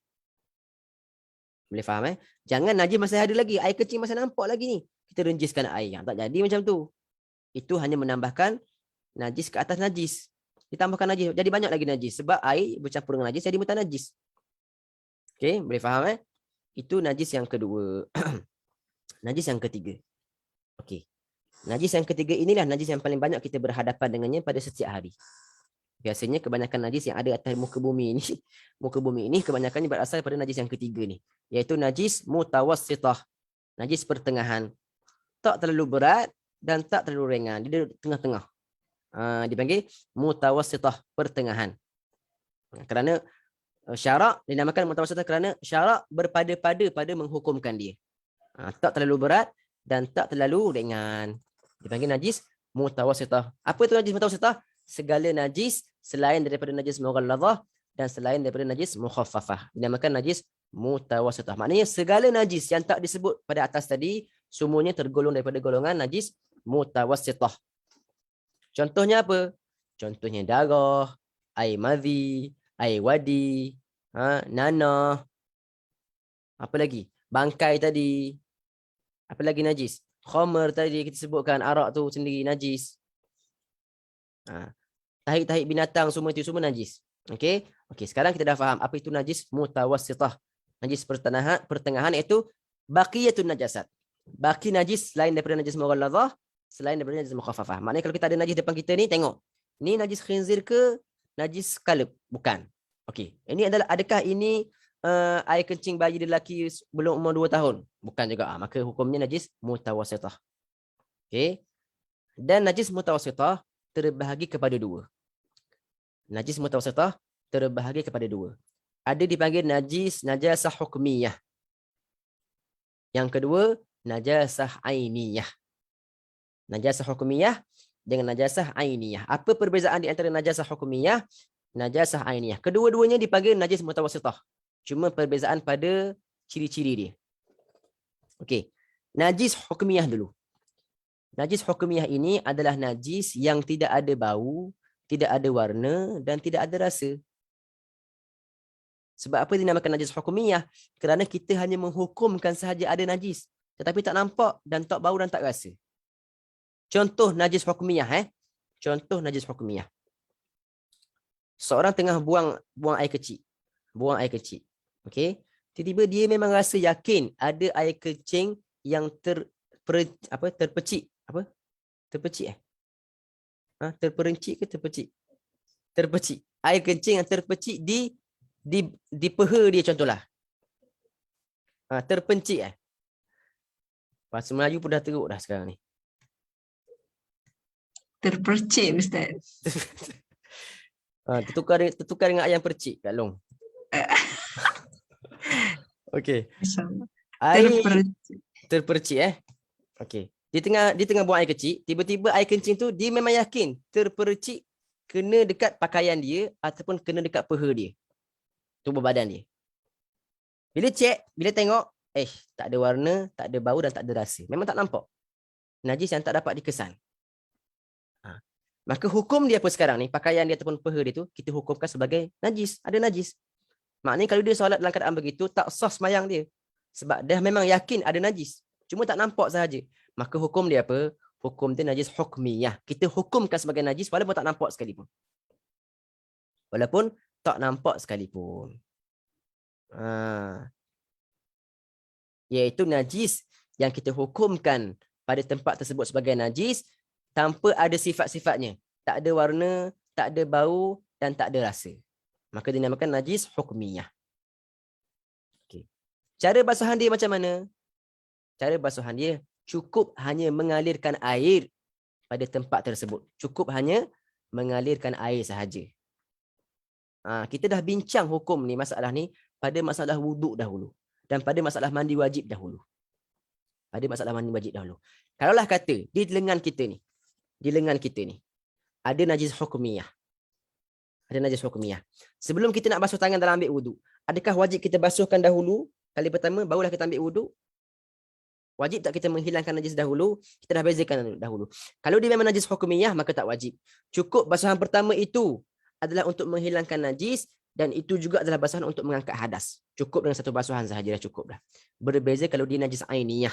Boleh faham Jangan najis masih ada lagi, air kecil masih nampak lagi ni. Kita renjiskan air. Yang tak jadi macam tu. Itu hanya menambahkan najis ke atas najis. Ditambahkan najis. Jadi banyak lagi najis. Sebab air bercampur dengan najis jadi mutanajis. Okey, boleh faham Itu najis yang kedua. Najis yang ketiga. Okey. Najis yang ketiga inilah najis yang paling banyak kita berhadapan dengannya pada setiap hari. Biasanya kebanyakan najis yang ada atas muka bumi ini kebanyakannya berasal daripada najis yang ketiga ni, iaitu najis mutawassithah. Najis pertengahan. Tak terlalu berat dan tak terlalu ringan. Dia tengah-tengah. Dipanggil mutawassithah, pertengahan. Kerana syarak dinamakan mutawassithah kerana syarak berpada-pada pada menghukumkan dia. Tak terlalu berat dan tak terlalu ringan. Dipanggil najis mutawassithah. Apa itu najis mutawassithah? Segala najis selain daripada najis mughalladhah dan selain daripada najis mukhaffafah. Dinamakan najis mutawassithah. Maknanya segala najis yang tak disebut pada atas tadi semuanya tergolong daripada golongan najis mutawassithah. Contohnya apa? Contohnya darah, air madhi, air wadi, nanah. Apa lagi? Bangkai tadi. Apa lagi najis? Khamar tadi kita sebutkan, arak tu sendiri najis. Tahik-tahik binatang semua itu semua najis. Okey, sekarang kita dah faham apa itu najis mutawassithah. Najis pertengahan iaitu baqiyatun najasat. Baki najis selain daripada najis mughalladhah, selain daripada najis mukhaffafah. Maknanya kalau kita ada najis depan kita ni, tengok. Ni najis khinzir ke najis kalb? Bukan. Okey, ini adalah, adakah ini air kencing bayi lelaki belum umur 2 tahun? Bukan juga. Maka hukumnya najis mutawassithah. Okey. Dan najis mutawassithah terbahagi kepada 2. Najis mutawassithah terbahagi kepada 2. Ada dipanggil najasah hukmiyah. Yang kedua, najasah ainiyah. Najasah hukmiyah dengan najasah ainiyah. Apa perbezaan di antara najasah hukmiyah, najasah ainiyah? Kedua-duanya dipanggil najis mutawassithah. Cuma perbezaan pada ciri-ciri dia. Okey. Najis hukmiyah dulu. Najis hukmiyah ini adalah najis yang tidak ada bau, tidak ada warna dan tidak ada rasa. Sebab apa dinamakan najis hukmiyah? Kerana kita hanya menghukumkan sahaja ada najis, tetapi tak nampak dan tak bau dan tak rasa. Contoh najis hukmiyah. Contoh najis hukmiyah. Seorang tengah buang air kecil. Buang air kecil. Okey. Tiba-tiba dia memang rasa yakin ada air kencing yang terpercik. Apa? Terpercik terperencik ke terpercik? Terpercik. Air kencing yang terpercik di peha dia contohlah. Terpencik Bahasa Melayu pun dah teruk dah sekarang ni. Terpercik, Ustaz. Tertukar dengan ayam percik kat long. Okey. Air terpercik Okey. Dia tengah buang air kecil, tiba-tiba air kencing tu dia memang yakin terpercik kena dekat pakaian dia ataupun kena dekat peha dia. Tubuh badan dia. Bila cek, bila tengok, tak ada warna, tak ada bau dan tak ada rasa. Memang tak nampak. Najis yang tak dapat dikesan. Maka hukum dia apa sekarang ni, pakaian dia ataupun peha dia tu, kita hukumkan sebagai najis. Ada najis. Maknanya kalau dia solat dalam keadaan begitu, tak sah sembahyang dia. Sebab dia memang yakin ada najis. Cuma tak nampak sahaja. Maka hukum dia apa? Hukum dia najis hukmiyah. Kita hukumkan sebagai najis walaupun tak nampak sekalipun. Walaupun tak nampak sekalipun. Iaitu najis yang kita hukumkan pada tempat tersebut sebagai najis tanpa ada sifat-sifatnya. Tak ada warna, tak ada bau dan tak ada rasa. Maka dinamakan najis hukmiyah. Okay. Cara basuhan dia macam mana? Cara basuhan dia cukup hanya mengalirkan air pada tempat tersebut. Cukup hanya mengalirkan air sahaja. Kita dah bincang hukum ni, masalah ni pada masalah wuduk dahulu dan pada masalah mandi wajib dahulu. Kalaulah kata di lengan kita ni, ada najis hukmiyah. Sebelum kita nak basuh tangan dalam ambil wuduk, adakah wajib kita basuhkan dahulu kali pertama barulah kita ambil wuduk? Wajib tak kita menghilangkan najis dahulu? Kita dah bezakan dahulu. Kalau dia memang najis hukmiyah maka tak wajib. Cukup basuhan pertama itu adalah untuk menghilangkan najis dan itu juga adalah basuhan untuk mengangkat hadas. Cukup dengan satu basuhan sahaja dah cukup dah. Berbeza kalau dia najis ainiyah.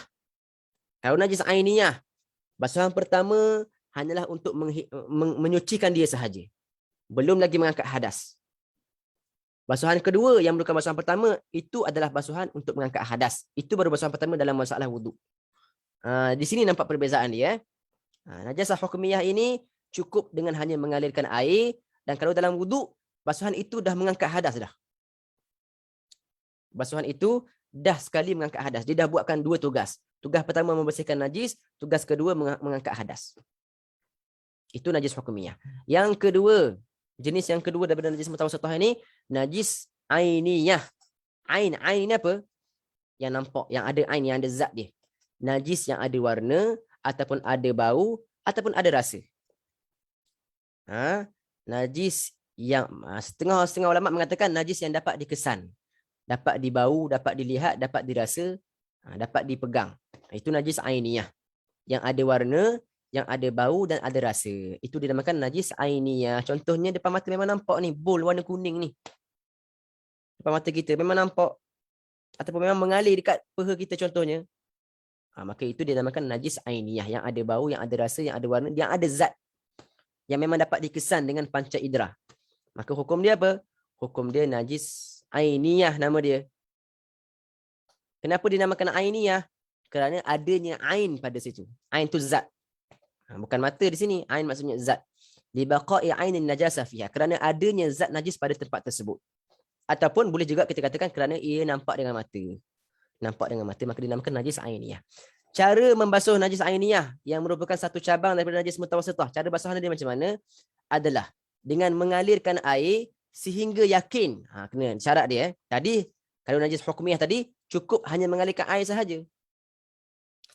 Kalau najis ainiyah, basuhan pertama hanyalah untuk menyucikan dia sahaja. Belum lagi mengangkat hadas. Basuhan kedua yang merupakan basuhan pertama, itu adalah basuhan untuk mengangkat hadas. Itu baru basuhan pertama dalam masalah wuduk. Di sini nampak perbezaan dia. Najasah hukmiyah ini cukup dengan hanya mengalirkan air, dan kalau dalam wuduk, basuhan itu dah mengangkat hadas dah. Basuhan itu dah sekali mengangkat hadas. Dia dah buatkan dua tugas. Tugas pertama membersihkan najis, tugas kedua mengangkat hadas. Itu najis hukmiyah. Yang kedua, jenis yang kedua daripada najis mutawassithah ini, najis ainiyah. Ain apa? Yang nampak, yang ada ain, yang ada zat dia. Najis yang ada warna, ataupun ada bau, ataupun ada rasa. Najis yang setengah ulama mengatakan najis yang dapat dikesan. Dapat dibau, dapat dilihat, dapat dirasa, dapat dipegang. Itu najis ainiyah. Yang ada warna, yang ada bau dan ada rasa. Itu dinamakan najis ainiyah. Contohnya depan mata memang nampak ni, bol warna kuning ni. Depan mata kita memang nampak. Ataupun memang mengalir dekat peha kita contohnya. Maka itu dinamakan najis ainiyah. Yang ada bau, yang ada rasa, yang ada warna, yang ada zat. Yang memang dapat dikesan dengan panca indera. Maka hukum dia apa? Hukum dia najis ainiyah nama dia. Kenapa dinamakan ainiyah? Kerana adanya ain pada situ. Ain tu zat. Bukan mata di sini. Ain maksudnya zat. Libaqa'i ainin najasah fiha. Kerana adanya zat najis pada tempat tersebut. Ataupun boleh juga kita katakan kerana ia nampak dengan mata. Nampak dengan mata, maka dinamakan najis ainiyah. Cara membasuh najis ainiyah yang merupakan satu cabang daripada najis mutawassithah. Cara basuhan dia macam mana? Adalah dengan mengalirkan air sehingga yakin. Kena syarat dia. Tadi kalau najis hukmiyah tadi cukup hanya mengalirkan air sahaja.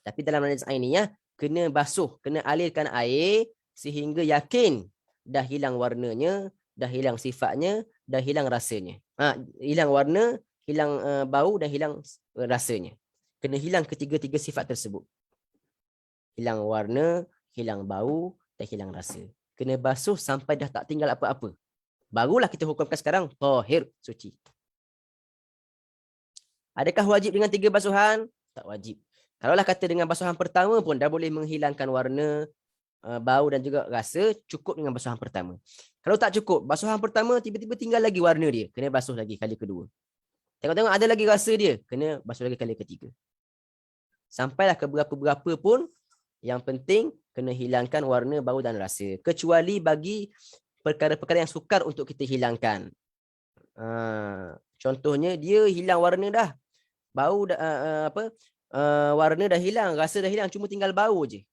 Tapi dalam najis ainiyah kena basuh, kena alirkan air sehingga yakin dah hilang warnanya, dah hilang sifatnya, dah hilang rasanya. Hilang warna, hilang bau dan hilang rasanya. Kena hilang ketiga-tiga sifat tersebut. Hilang warna, hilang bau dan hilang rasa. Kena basuh sampai dah tak tinggal apa-apa. Barulah kita hukumkan sekarang tahir, suci. Adakah wajib dengan 3 basuhan? Tak wajib. Kalaulah kata dengan basuhan pertama pun dah boleh menghilangkan warna, bau dan juga rasa, cukup dengan basuhan pertama. Kalau tak cukup, basuhan pertama tiba-tiba tinggal lagi warna dia, kena basuh lagi kali kedua. Tengok-tengok ada lagi rasa dia, kena basuh lagi kali ketiga. Sampailah ke berapa-berapa pun, yang penting kena hilangkan warna, bau dan rasa. Kecuali bagi perkara-perkara yang sukar untuk kita hilangkan. Contohnya dia hilang warna dah, bau dah, warna dah hilang, rasa dah hilang, cuma tinggal bau je.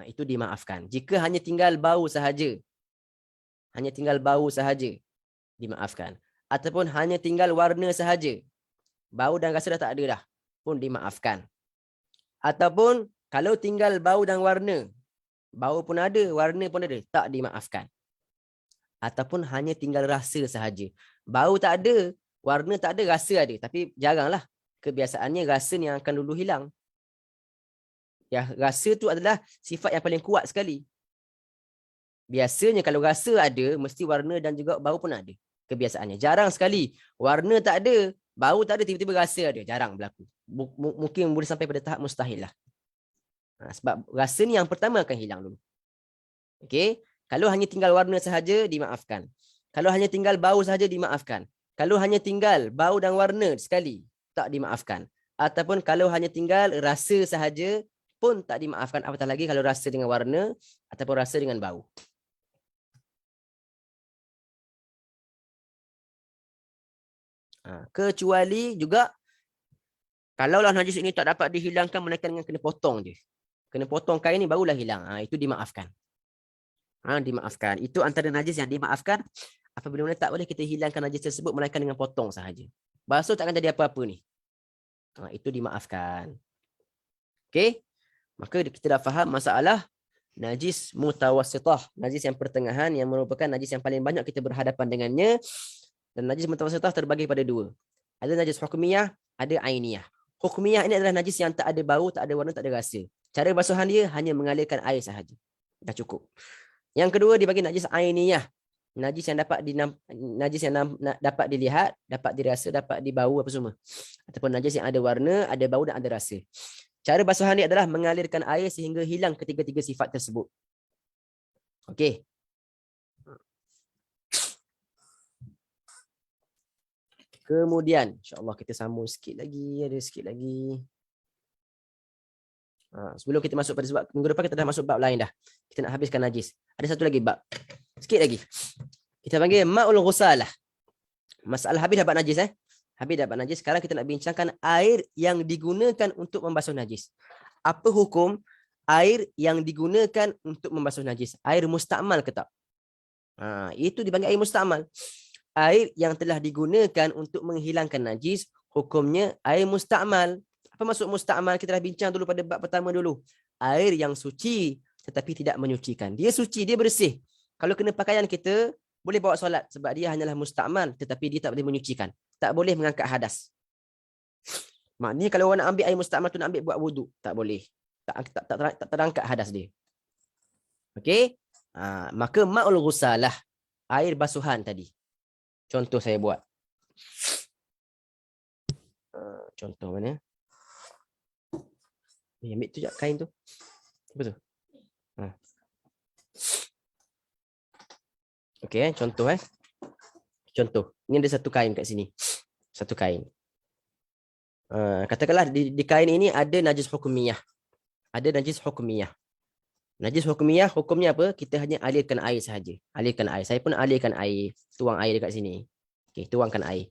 Itu dimaafkan. Jika hanya tinggal bau sahaja, dimaafkan. Ataupun hanya tinggal warna sahaja, bau dan rasa dah tak ada dah, pun dimaafkan. Ataupun kalau tinggal bau dan warna, bau pun ada, warna pun ada, tak dimaafkan. Ataupun hanya tinggal rasa sahaja, bau tak ada, Warna tak ada, rasa ada. Tapi jaranglah. Kebiasaannya rasa ni yang akan dulu hilang. Ya, rasa tu adalah sifat yang paling kuat sekali. Biasanya kalau rasa ada, mesti warna dan juga bau pun ada. Kebiasaannya. Jarang sekali. Warna tak ada, bau tak ada, tiba-tiba rasa ada. Jarang berlaku. Mungkin boleh sampai pada tahap mustahil lah. Sebab rasa ni yang pertama akan hilang dulu. Okey. Kalau hanya tinggal warna sahaja, dimaafkan. Kalau hanya tinggal bau sahaja, dimaafkan. Kalau hanya tinggal bau dan warna sekali, tak dimaafkan. Ataupun kalau hanya tinggal rasa sahaja pun tak dimaafkan. Apatah lagi kalau rasa dengan warna ataupun rasa dengan bau. Kecuali juga kalaulah najis ini tak dapat dihilangkan melainkan dengan kena potong je. Kena potong kain ni barulah hilang. Itu dimaafkan. Dimaafkan. Itu antara najis yang dimaafkan. Apabila tak boleh kita hilangkan najis tersebut melainkan dengan potong sahaja. Basuh tak akan jadi apa-apa ni. Itu dimaafkan. Okey. Maka kita dah faham masalah najis mutawassithah. Najis yang pertengahan yang merupakan najis yang paling banyak kita berhadapan dengannya. Dan najis mutawassithah terbagi pada dua. Ada najis hukmiyah, ada ainiyah. Hukmiyah ini adalah najis yang tak ada bau, tak ada warna, tak ada rasa. Cara basuhan dia hanya mengalirkan air sahaja. Dah cukup. Yang kedua dibagi najis ainiyah. Najis yang dapat dilihat, dapat dirasa, dapat dibau apa semua. Ataupun najis yang ada warna, ada bau dan ada rasa. Cara basuhan dia adalah mengalirkan air sehingga hilang ketiga-tiga sifat tersebut. Okey. Kemudian, insya-Allah kita sambung sikit lagi, ada sikit lagi. Sebelum kita masuk pada sebab minggu depan kita dah masuk bab lain dah. Kita nak habiskan najis. Ada satu lagi bab. Sikit lagi. Kita panggil ma'ul ghusalah. Masalah habis dapat najis Habis dapat najis. Sekarang kita nak bincangkan air yang digunakan untuk membasuh najis. Apa hukum air yang digunakan untuk membasuh najis? Air mustakmal ke tak? Itu dipanggil air mustakmal. Air yang telah digunakan untuk menghilangkan najis, hukumnya air mustakmal. Apa maksud mustakmal? Kita dah bincang dulu pada bab pertama dulu. Air yang suci tetapi tidak menyucikan. Dia suci, dia bersih. Kalau kena pakaian kita, boleh bawa solat sebab dia hanyalah mustakmal tetapi dia tak boleh menyucikan. Tak boleh mengangkat hadas. Maknanya kalau orang nak ambil air mustakmal tu nak ambil buat wuduk, tak boleh. Tak terangkat hadas dia. Okey? Maka ma'ul ghusalah, air basuhan tadi. Contoh saya buat. Contoh mana? Ni ambil tu je kain tu. Apa tu? Okey, contoh Contoh. Ini ada satu kain kat sini. Satu kain. Katakanlah di kain ini ada najis hukmiyah. Ada najis hukmiyah. Najis hukmiyah hukumnya apa? Kita hanya alirkan air sahaja. Alirkan air. Saya pun alirkan air. Tuang air dekat sini. Okey, tuangkan air.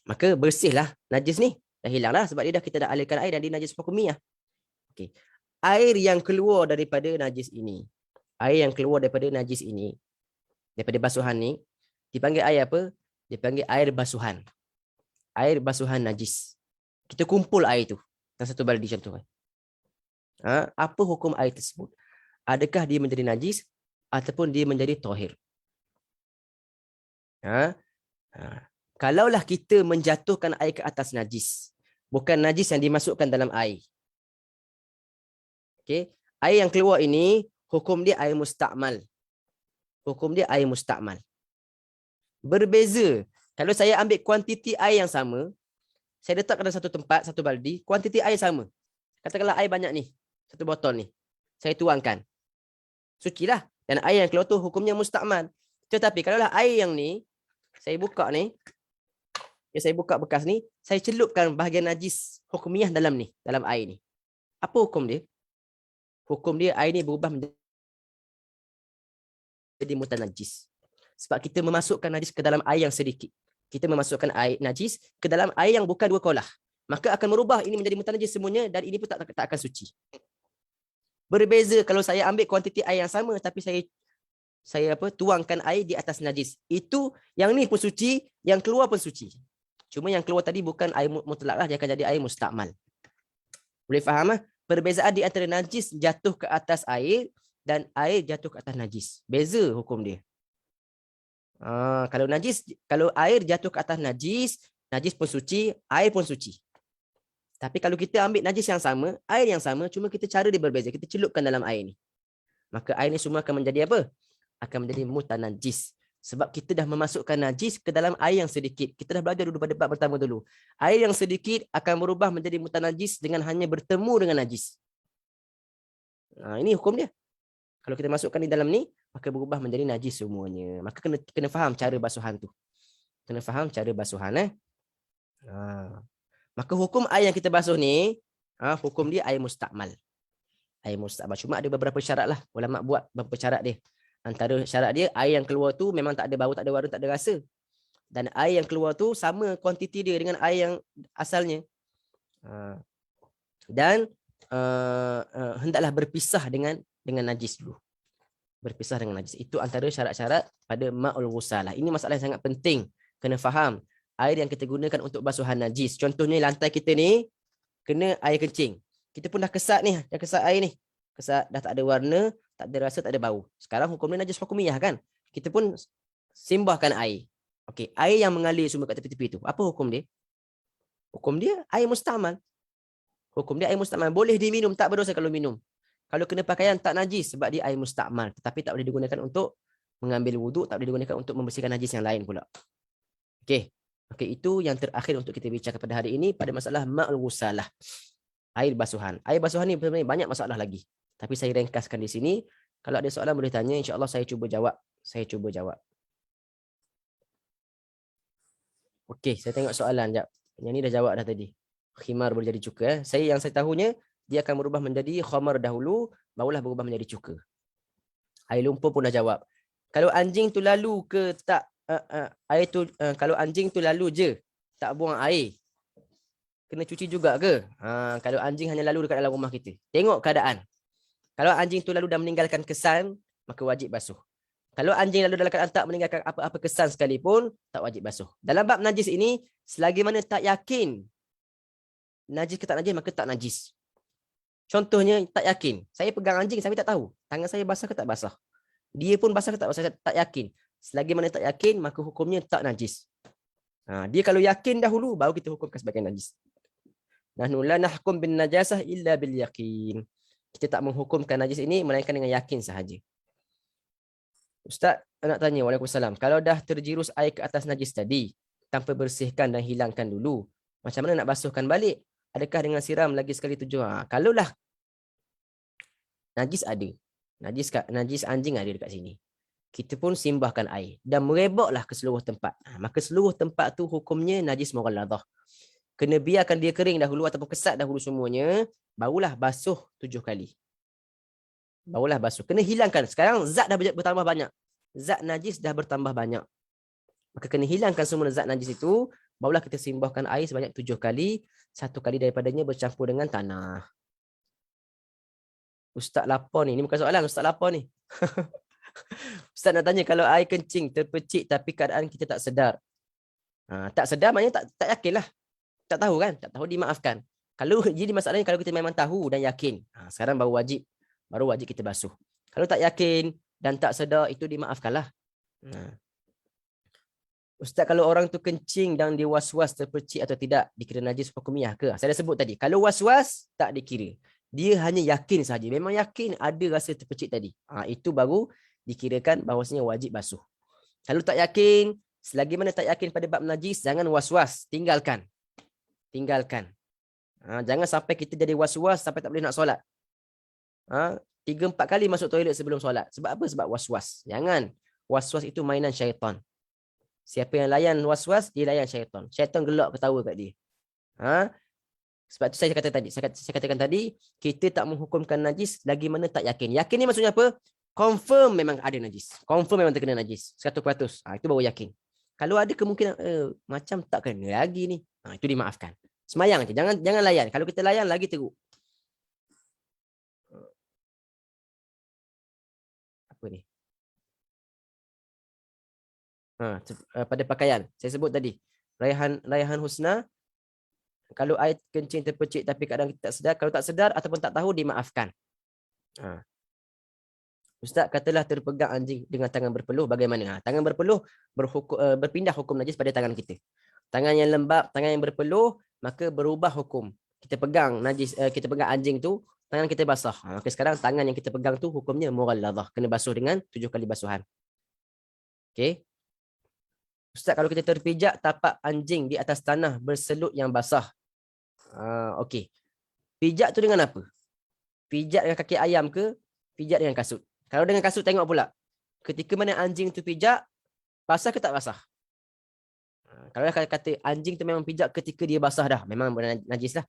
Maka bersihlah najis ni. Dah hilanglah sebab dia kita dah alirkan air dan dia najis hukmiyah. Okey. Air yang keluar daripada najis ini. Air yang keluar daripada najis ini. Daripada basuhan ni. Dipanggil air apa? Dipanggil air basuhan. Air basuhan najis. Kita kumpul air tu. Dalam satu baldi contoh. Apa hukum air tersebut? Adakah dia menjadi najis ataupun dia menjadi tahir? Kalaulah kita menjatuhkan air ke atas najis, bukan najis yang dimasukkan dalam air. Okey, air yang keluar ini hukum dia air mustakmal. Hukum dia air mustakmal. Berbeza. Kalau saya ambil kuantiti air yang sama, saya letak dalam satu tempat, satu baldi, kuantiti air sama. Katakanlah air banyak ni, satu botol ni. Saya tuangkan. Sucilah. Dan air yang keluar tu hukumnya mustakmal. Tetapi kalaulah air yang ni, saya buka ni, saya buka bekas ni, saya celupkan bahagian najis hukmiyah dalam ni, dalam air ni. Apa hukum dia? Hukum dia air ni berubah menjadi mutanajis. Sebab kita memasukkan najis ke dalam air yang sedikit. Kita memasukkan air najis ke dalam air yang bukan 2 kolah. Maka akan merubah ini menjadi mutanajis semuanya dan ini pun tak akan suci. Berbeza kalau saya ambil kuantiti air yang sama tapi saya tuangkan air di atas najis. Itu yang ni pun suci, yang keluar pun suci. Cuma yang keluar tadi bukan air mutlak lah, dia akan jadi air mustakmal. Boleh faham? Perbezaan di antara najis jatuh ke atas air dan air jatuh ke atas najis. Beza hukum dia. Kalau air jatuh ke atas najis, Najis pun suci, air pun suci. Tapi kalau kita ambil najis yang sama, air yang sama, cuma kita cara dia berbeza. Kita celupkan dalam air ni. Maka air ni semua akan menjadi apa? Akan menjadi mutanajis. Sebab kita dah memasukkan najis ke dalam air yang sedikit. Kita dah belajar dulu pada bab pertama dulu. Air yang sedikit akan berubah menjadi mutanajis dengan hanya bertemu dengan najis. Ini hukum dia. Kalau kita masukkan di dalam ni, maka berubah menjadi najis semuanya. Maka kena faham cara basuhan tu. Kena faham cara basuhan. Maka hukum air yang kita basuh ni, hukum dia air mustakmal. Air mustakmal. Cuma ada beberapa syarat lah. Ulama buat beberapa syarat dia. Antara syarat dia, air yang keluar tu memang tak ada bau, tak ada warna, tak ada rasa. Dan air yang keluar tu sama kuantiti dia dengan air yang asalnya. Dan hendaklah berpisah dengan najis dulu. Berpisah dengan najis. Itu antara syarat-syarat pada ma'ul ghusalah. Ini masalah yang sangat penting. Kena faham. Air yang kita gunakan untuk basuhan najis. Contohnya lantai kita ni, kena air kencing. Kita pun dah kesat ni, dah kesat air ni. Kesat, dah tak ada warna, tak ada rasa, tak ada bau. Sekarang hukum dia najis hukumiyah kan? Kita pun simbahkan air. Okey, air yang mengalir semua kat tepi-tepi tu. Apa hukum dia? Hukum dia air mustamal. Hukum dia air mustamal. Boleh diminum, tak berdosa kalau minum. Kalau kena pakaian tak najis sebab dia air mustakmal. Tetapi tak boleh digunakan untuk mengambil wuduk, tak boleh digunakan untuk membersihkan najis yang lain pula. Okey. Okey, itu yang terakhir untuk kita bincangkan pada hari ini pada masalah ma'ul ghusalah. Air basuhan. Air basuhan ni sebenarnya banyak masalah lagi. Tapi saya ringkaskan di sini. Kalau ada soalan boleh tanya, insya-Allah saya cuba jawab. Okey, saya tengok soalan jap. Yang ni dah jawab dah tadi. Khimar boleh jadi cuka. Yang saya tahunya dia akan berubah menjadi khamar dahulu, barulah berubah menjadi cuka. Air lumpur pun dah jawab. Kalau anjing tu lalu ke tak air tu kalau anjing tu lalu je tak buang air, kena cuci juga ke? Kalau anjing hanya lalu dekat dalam rumah kita, tengok keadaan. Kalau anjing tu lalu dah meninggalkan kesan, maka wajib basuh. Kalau anjing lalu dalam keadaan tak meninggalkan apa-apa kesan sekalipun, tak wajib basuh. Dalam bab najis ini, selagi mana tak yakin najis ke tak najis, maka tak najis. Contohnya tak yakin, saya pegang anjing tapi tak tahu tangan saya basah ke tak basah. Dia pun basah ke tak basah, saya tak yakin. Selagi mana tak yakin, maka hukumnya tak najis. Dia kalau yakin dahulu, baru kita hukumkan sebagai najis. Nahnu la nahkum bin najasah illa bil yaqin. Kita tak menghukumkan najis ini melainkan dengan yakin sahaja. Ustaz nak tanya, waalaikumsalam. Kalau dah terjirus air ke atas najis tadi, tanpa bersihkan dan hilangkan dulu, macam mana nak basuhkan balik? Adakah dengan siram lagi sekali 7? Kalaulah najis ada. Najis anjing ada dekat sini. Kita pun simbahkan air dan merebaklah ke seluruh tempat. Maka seluruh tempat tu hukumnya najis mughalladhah. Kena biarkan dia kering dahulu ataupun kesat dahulu semuanya, barulah basuh 7 kali. Barulah basuh. Kena hilangkan. Sekarang zat dah bertambah banyak. Zat najis dah bertambah banyak. Maka kena hilangkan semua zat najis itu, barulah kita simbahkan air sebanyak 7 kali. 1 kali daripadanya bercampur dengan tanah. Ustaz lapar ni. Ini bukan soalan, Ustaz lapar ni. Ustaz nak tanya, kalau air kencing terpercik tapi keadaan kita tak sedar. Tak sedar maknanya tak yakin lah. Tak tahu kan? Tak tahu dimaafkan. Kalau jadi masalahnya kalau kita memang tahu dan yakin, sekarang baru wajib kita basuh. Kalau tak yakin dan tak sedar, itu dimaafkanlah. Ustaz, kalau orang tu kencing dan dia was-was terpercik atau tidak, dikira najis hukumiyah ke? Saya dah sebut tadi, kalau was-was tak dikira. Dia hanya yakin saja. Memang yakin ada rasa terpercik tadi. Itu baru dikirakan bahawasanya wajib basuh. Kalau tak yakin, selagi mana tak yakin pada bab najis, jangan was-was, tinggalkan. Jangan sampai kita jadi was-was sampai tak boleh nak solat. 3-4 kali masuk toilet sebelum solat. Sebab apa? Sebab was-was. Jangan. Was-was itu mainan syaitan. Siapa yang layan was-was, dia layan syaitan. Syaitan gelak ketawa kat dia. Sebab tu saya katakan tadi, kita tak menghukumkan najis lagi mana tak yakin. Yakin ni maksudnya apa? Confirm memang ada najis. Confirm memang terkena najis. 100%. Itu baru yakin. Kalau ada kemungkinan macam tak kena lagi ni, itu dimaafkan. Semayang je. Jangan layan. Kalau kita layan lagi teruk. Apa ni? Pada pakaian. Saya sebut tadi. Raihan husna. Kalau air kencing terpercik tapi kadang kita tak sedar. Kalau tak sedar ataupun tak tahu, dimaafkan. Ustaz, katalah terpegang anjing dengan tangan berpeluh, bagaimana? Tangan berpeluh berpindah hukum najis pada tangan kita. Tangan yang lembab, tangan yang berpeluh, maka berubah hukum. Kita pegang kita pegang anjing tu, tangan kita basah. Maka sekarang tangan yang kita pegang tu hukumnya mughalladhah, kena basuh dengan 7 kali basuhan. Okey. Ustaz, kalau kita terpijak tapak anjing di atas tanah berselut yang basah. Okey. Pijak tu dengan apa? Pijak dengan kaki ayam ke? Pijak dengan kasut? Kalau dengan kasut, tengok pula. Ketika mana anjing tu pijak, basah ke tak basah? Kalau kata anjing tu memang pijak ketika dia basah dah, memang najis lah.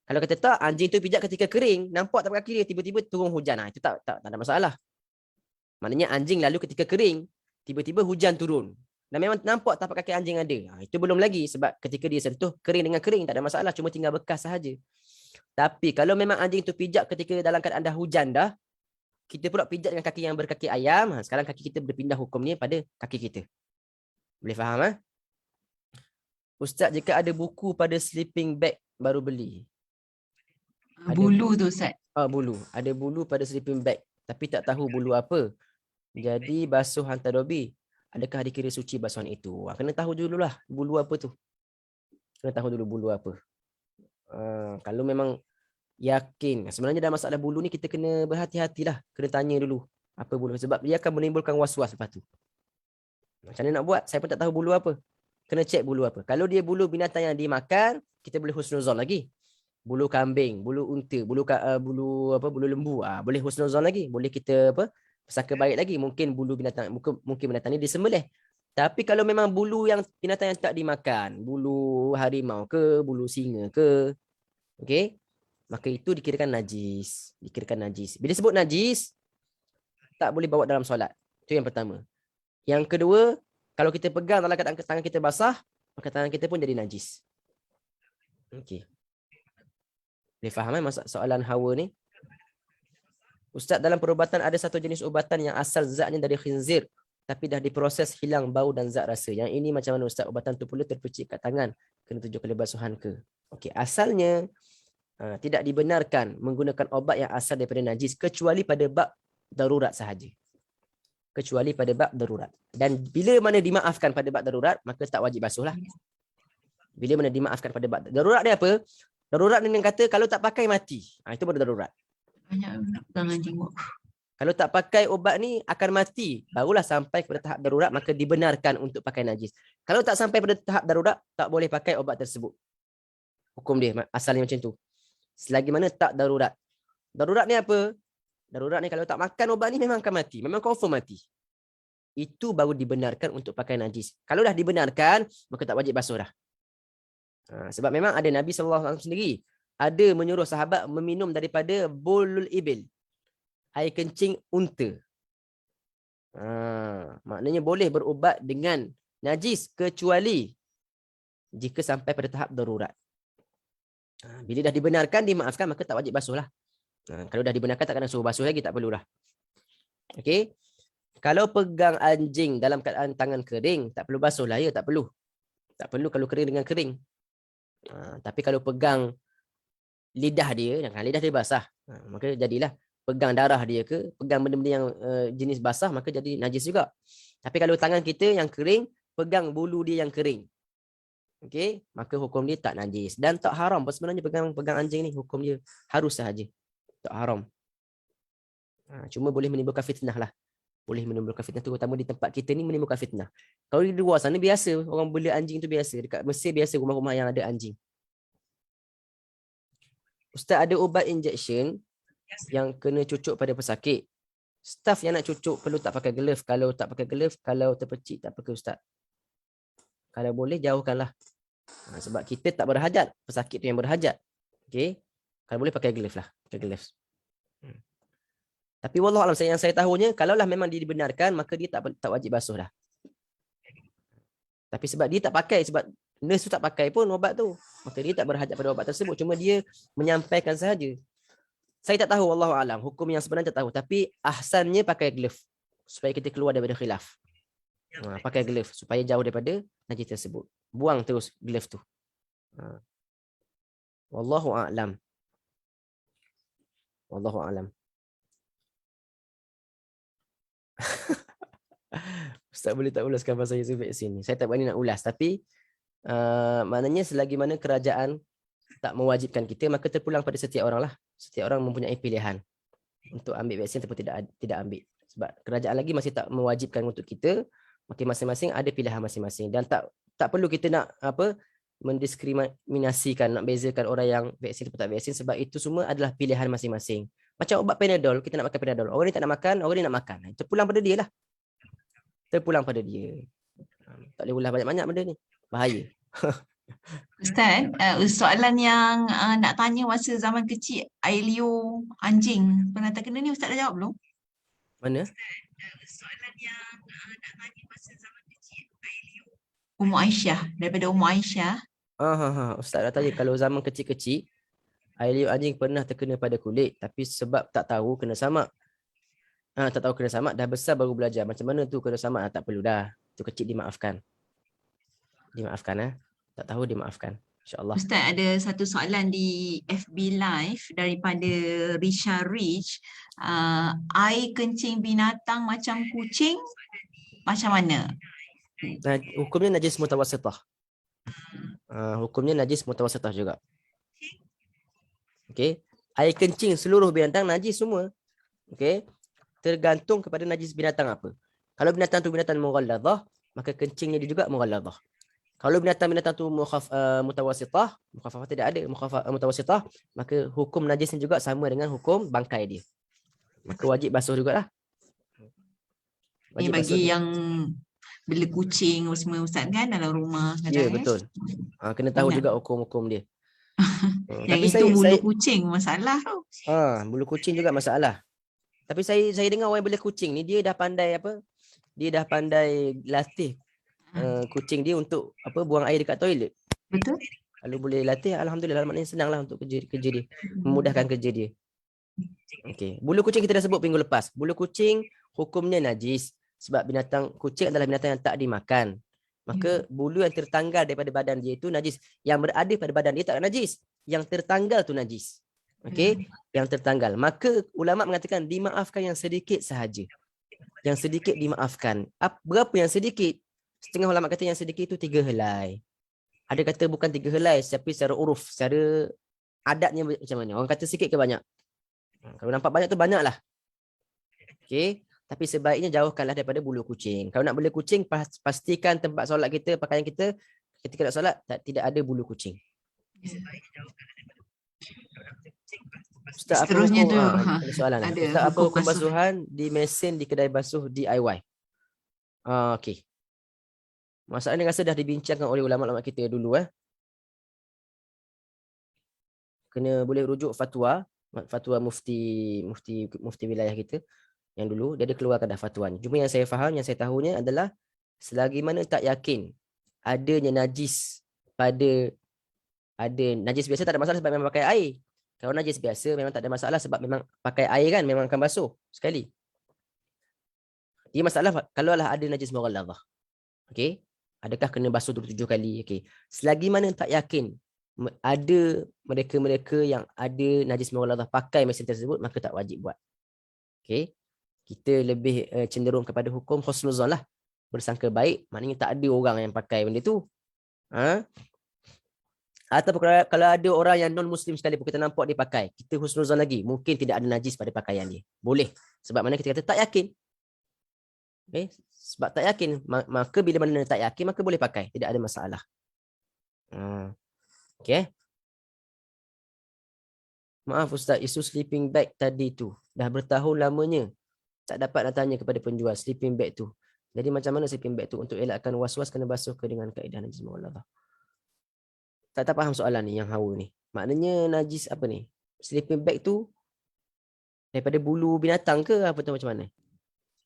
Kalau kata tak, anjing tu pijak ketika kering, nampak tapak kaki dia, tiba-tiba turun hujan. Itu tak ada masalah. Maknanya anjing lalu ketika kering, tiba-tiba hujan turun. Dan memang nampak tapak kaki anjing ada. Itu belum lagi, sebab ketika dia sentuh kering dengan kering, tak ada masalah, cuma tinggal bekas sahaja. Tapi kalau memang anjing tu pijak ketika dalam keadaan dah hujan dah, kita pula pijak dengan kaki yang berkaki ayam, sekarang kaki kita berpindah hukumnya pada kaki kita. Boleh faham? Ustaz, jika ada buku pada sleeping bag baru beli. Bulu tu Ustaz. Bulu. Ada bulu pada sleeping bag, tapi tak tahu bulu apa. Jadi basuh hantar dobi. Adakah dikira suci basuhan itu? Kena tahu dululah bulu apa tu. Kena tahu dulu bulu apa. Kalau memang yakin, sebenarnya dalam masalah bulu ni kita kena berhati-hatilah. Kena tanya dulu apa bulu, sebab dia akan menimbulkan was-was lepas tu. Macam mana nak buat? Saya pun tak tahu bulu apa. Kena cek bulu apa. Kalau dia bulu binatang yang dimakan, kita boleh husnuzon lagi. Bulu kambing, bulu unta, bulu lembu, boleh husnuzon lagi. Boleh kita sangka baik lagi. Mungkin bulu binatang, mungkin binatang ni disembelih. Tapi kalau memang bulu yang binatang yang tak dimakan, bulu harimau ke, bulu singa ke, okey, maka itu dikirakan najis. Bila sebut najis, tak boleh bawa dalam solat. Itu yang pertama. Yang kedua, kalau kita pegang dalam keadaan tangan kita basah, maka tangan kita pun jadi najis. Okey. Boleh faham soalan Hawa ni? Ustaz, dalam perubatan ada satu jenis ubatan yang asal zatnya dari khinzir, tapi dah diproses hilang bau dan zat rasa. Yang ini macam mana Ustaz? Ubatan tu pula terpercik kat tangan, kena 7 kali basuhan ke? Okey, asalnya tidak dibenarkan menggunakan obat yang asal daripada najis kecuali pada bab darurat sahaja. Kecuali pada bab darurat. Dan bila mana dimaafkan pada bab darurat, maka tak wajib basuh lah. Bila mana dimaafkan pada bab darurat dia apa? Darurat ni yang kata kalau tak pakai mati. Itu baru darurat. Banyak pegangan jenguk. Kalau tak pakai obat ni akan mati. Barulah sampai kepada tahap darurat, maka dibenarkan untuk pakai najis. Kalau tak sampai pada tahap darurat, tak boleh pakai obat tersebut. Hukum dia asalnya macam tu. Selagi mana tak darurat. Darurat ni apa? Darurat ni kalau tak makan obat ni memang akan mati. Memang confirm mati. Itu baru dibenarkan untuk pakai najis. Kalau dah dibenarkan, maka tak wajib basuh dah. Sebab memang ada Nabi SAW sendiri ada menyuruh sahabat meminum daripada bulul ibil, air kencing unta. Maknanya boleh berubat dengan najis kecuali jika sampai pada tahap darurat. Bila dah dibenarkan, dimaafkan, maka tak wajib basuh lah. Kalau dah dibenarkan, tak kena suruh basuh lagi, tak perlulah. Okey. Kalau pegang anjing dalam keadaan tangan kering, tak perlu basuh lah ya, tak perlu. Tak perlu kalau kering dengan kering. Tapi kalau pegang lidah dia, lidah dia basah, maka jadilah pegang darah dia ke, pegang benda-benda yang jenis basah, maka jadi najis juga. Tapi kalau tangan kita yang kering, pegang bulu dia yang kering, okey, maka hukum dia tak najis dan tak haram. Sebenarnya pegang anjing ni hukum dia harus sahaja, tak haram. Cuma boleh menimbulkan fitnah lah. Boleh menimbulkan fitnah, terutama di tempat kita ni menimbulkan fitnah. Kalau di luar sana biasa, orang bela anjing tu biasa. Dekat Mesir biasa rumah-rumah yang ada anjing. Ustaz, ada ubat injection yang kena cucuk pada pesakit. Staff yang nak cucuk perlu tak pakai glove? Kalau tak pakai glove, kalau terpercik tak pakai Ustaz. Kalau boleh jauhkanlah. Sebab kita tak berhajat, pesakit tu yang berhajat. Okey. Kalau boleh pakai glove lah, pakai gloves. Tapi wallahualam, yang saya tahunya, kalaulah memang dia dibenarkan, maka dia tak wajib basuh dah. Tapi sebab dia tak pakai, sebab nurse tu tak pakai pun obat tu, maka dia tak berhajat pada obat tersebut. Cuma dia menyampaikan sahaja. Saya tak tahu, wallahualam, hukum yang sebenarnya tak tahu. Tapi ahsannya pakai glove supaya kita keluar daripada khilaf. Pakai glove supaya jauh daripada najis tersebut. Buang terus glove tu. Wallahualam. Wallahualam. Ustaz boleh tak ulaskan pasal usul vaksin ni? Saya tak berani nak ulas, tapi Maknanya selagi mana kerajaan tak mewajibkan kita, maka terpulang pada setiap orang lah. Setiap orang mempunyai pilihan untuk ambil vaksin ataupun tidak ambil. Sebab kerajaan lagi masih tak mewajibkan untuk kita, maka masing-masing ada pilihan masing-masing dan tak perlu kita nak mendiskriminasikan, nak bezakan orang yang vaksin atau tak vaksin, sebab itu semua adalah pilihan masing-masing. Macam ubat Panadol, kita nak makan Panadol. Orang ni tak nak makan, orang ni nak makan. Terpulang pada dia lah. Terpulang pada dia. Tak boleh ulah banyak-banyak benda ni. Bahaya. Ustaz, soalan yang nak tanya masa zaman kecil, air liur anjing. Pernah terkena ni Ustaz dah jawab belum? Mana? Soalan yang nak tanya masa zaman kecil, air liur. Ummu Aisyah, daripada Ummu Aisyah. Ustaz dah tanya kalau zaman kecil-kecil, air liur anjing pernah terkena pada kulit, tapi sebab tak tahu kena samak. Tak tahu kena samak, dah besar baru belajar. Macam mana tu kena samak? Tak perlu dah. Tu kecil dimaafkan. Dimaafkan. Tak tahu dimaafkan. InsyaAllah. Ustaz, ada satu soalan di FB Live daripada Risha Rich. Air kencing binatang macam kucing, macam mana? Hukumnya najis mutawassithah. Hukumnya najis mutawassithah juga. Okey. Air kencing seluruh binatang najis semua. Okey. Tergantung kepada najis binatang apa. Kalau binatang tu binatang mughalladhah, maka kencingnya dia juga mughalladhah. Kalau binatang-binatang tu mutawassithah, mukhaffafah tidak ada, mutawassithah, maka hukum najisnya juga sama dengan hukum bangkai dia. Maka wajib basuh jugalah. Ini bagi yang bela kucing semua Ustaz kan dalam rumah. Ya, betul. Kena tahu juga hukum-hukum dia. Yang itu bulu kucing masalah tu. Bulu kucing juga masalah. Tapi saya dengar orang yang bela kucing ni, dia dah pandai apa? Dia dah pandai latih kucing dia untuk buang air dekat toilet. Betul. Kalau boleh latih, alhamdulillah, maknanya senanglah untuk kerja dia. Memudahkan kerja dia. Okey, bulu kucing kita dah sebut minggu lepas. Bulu kucing hukumnya najis sebab binatang kucing adalah binatang yang tak dimakan. Maka bulu yang tertanggal daripada badan dia itu najis. Yang berada pada badan dia tak najis. Yang tertanggal tu najis. Okey, yang tertanggal. Maka ulama mengatakan dimaafkan yang sedikit sahaja. Yang sedikit dimaafkan. Berapa yang sedikit? Setengah ulama kata yang sedikit itu 3 helai. Ada kata bukan 3 helai, tapi secara uruf, secara adatnya macam mana? Orang kata sikit ke banyak? Kalau nampak banyak tu banyaklah. Okey, tapi sebaiknya jauhkanlah daripada bulu kucing. Kalau nak bela kucing, pastikan tempat solat kita, pakaian kita ketika nak solat tidak ada bulu kucing. Ustaz, seterusnya tu ada soalan. ada Ustaz, apa hukum basuh. basuhan di mesin di kedai basuh DIY? Okey. Masalah ni rasa dah dibincangkan oleh ulama-ulama kita dulu. Kena boleh rujuk fatwa mufti wilayah kita yang dulu, dia ada keluarkan dah fatwa ni. Cuma yang saya faham, yang saya tahunya adalah selagi mana tak yakin adanya najis najis biasa tak ada masalah sebab memang pakai air. Kalau najis biasa memang tak ada masalah sebab memang pakai air kan, memang akan basuh sekali. Dia masalah kalau lah ada najis mughalladhah. Okey. Adakah kena basuh 27 kali? Okey. Selagi mana tak yakin ada mereka-mereka yang ada najis mughalladhah pakai mesin tersebut, maka tak wajib buat. Okey. Kita lebih cenderung kepada hukum husnuzan lah. Bersangka baik, maknanya tak ada orang yang pakai benda tu. Ataupun kalau ada orang yang non-Muslim sekali pun kita nampak dia pakai, kita husnuzan lagi, mungkin tidak ada najis pada pakaian dia. Boleh. Sebab mana kita kata tak yakin. Okay. Sebab tak yakin, maka bila mana tak yakin, maka boleh pakai. Tidak ada masalah. Okay. Maaf Ustaz, isu sleeping bag tadi tu dah bertahun lamanya tak dapat nak tanya kepada penjual sleeping bag tu. Jadi macam mana sleeping bag tu? Untuk elakkan was-was kena basuh ke dengan kaedah najis mughalladhah. Tak faham soalan ni yang hawa ni. Maknanya najis apa ni? Sleeping bag tu daripada bulu binatang ke apa tu, macam mana?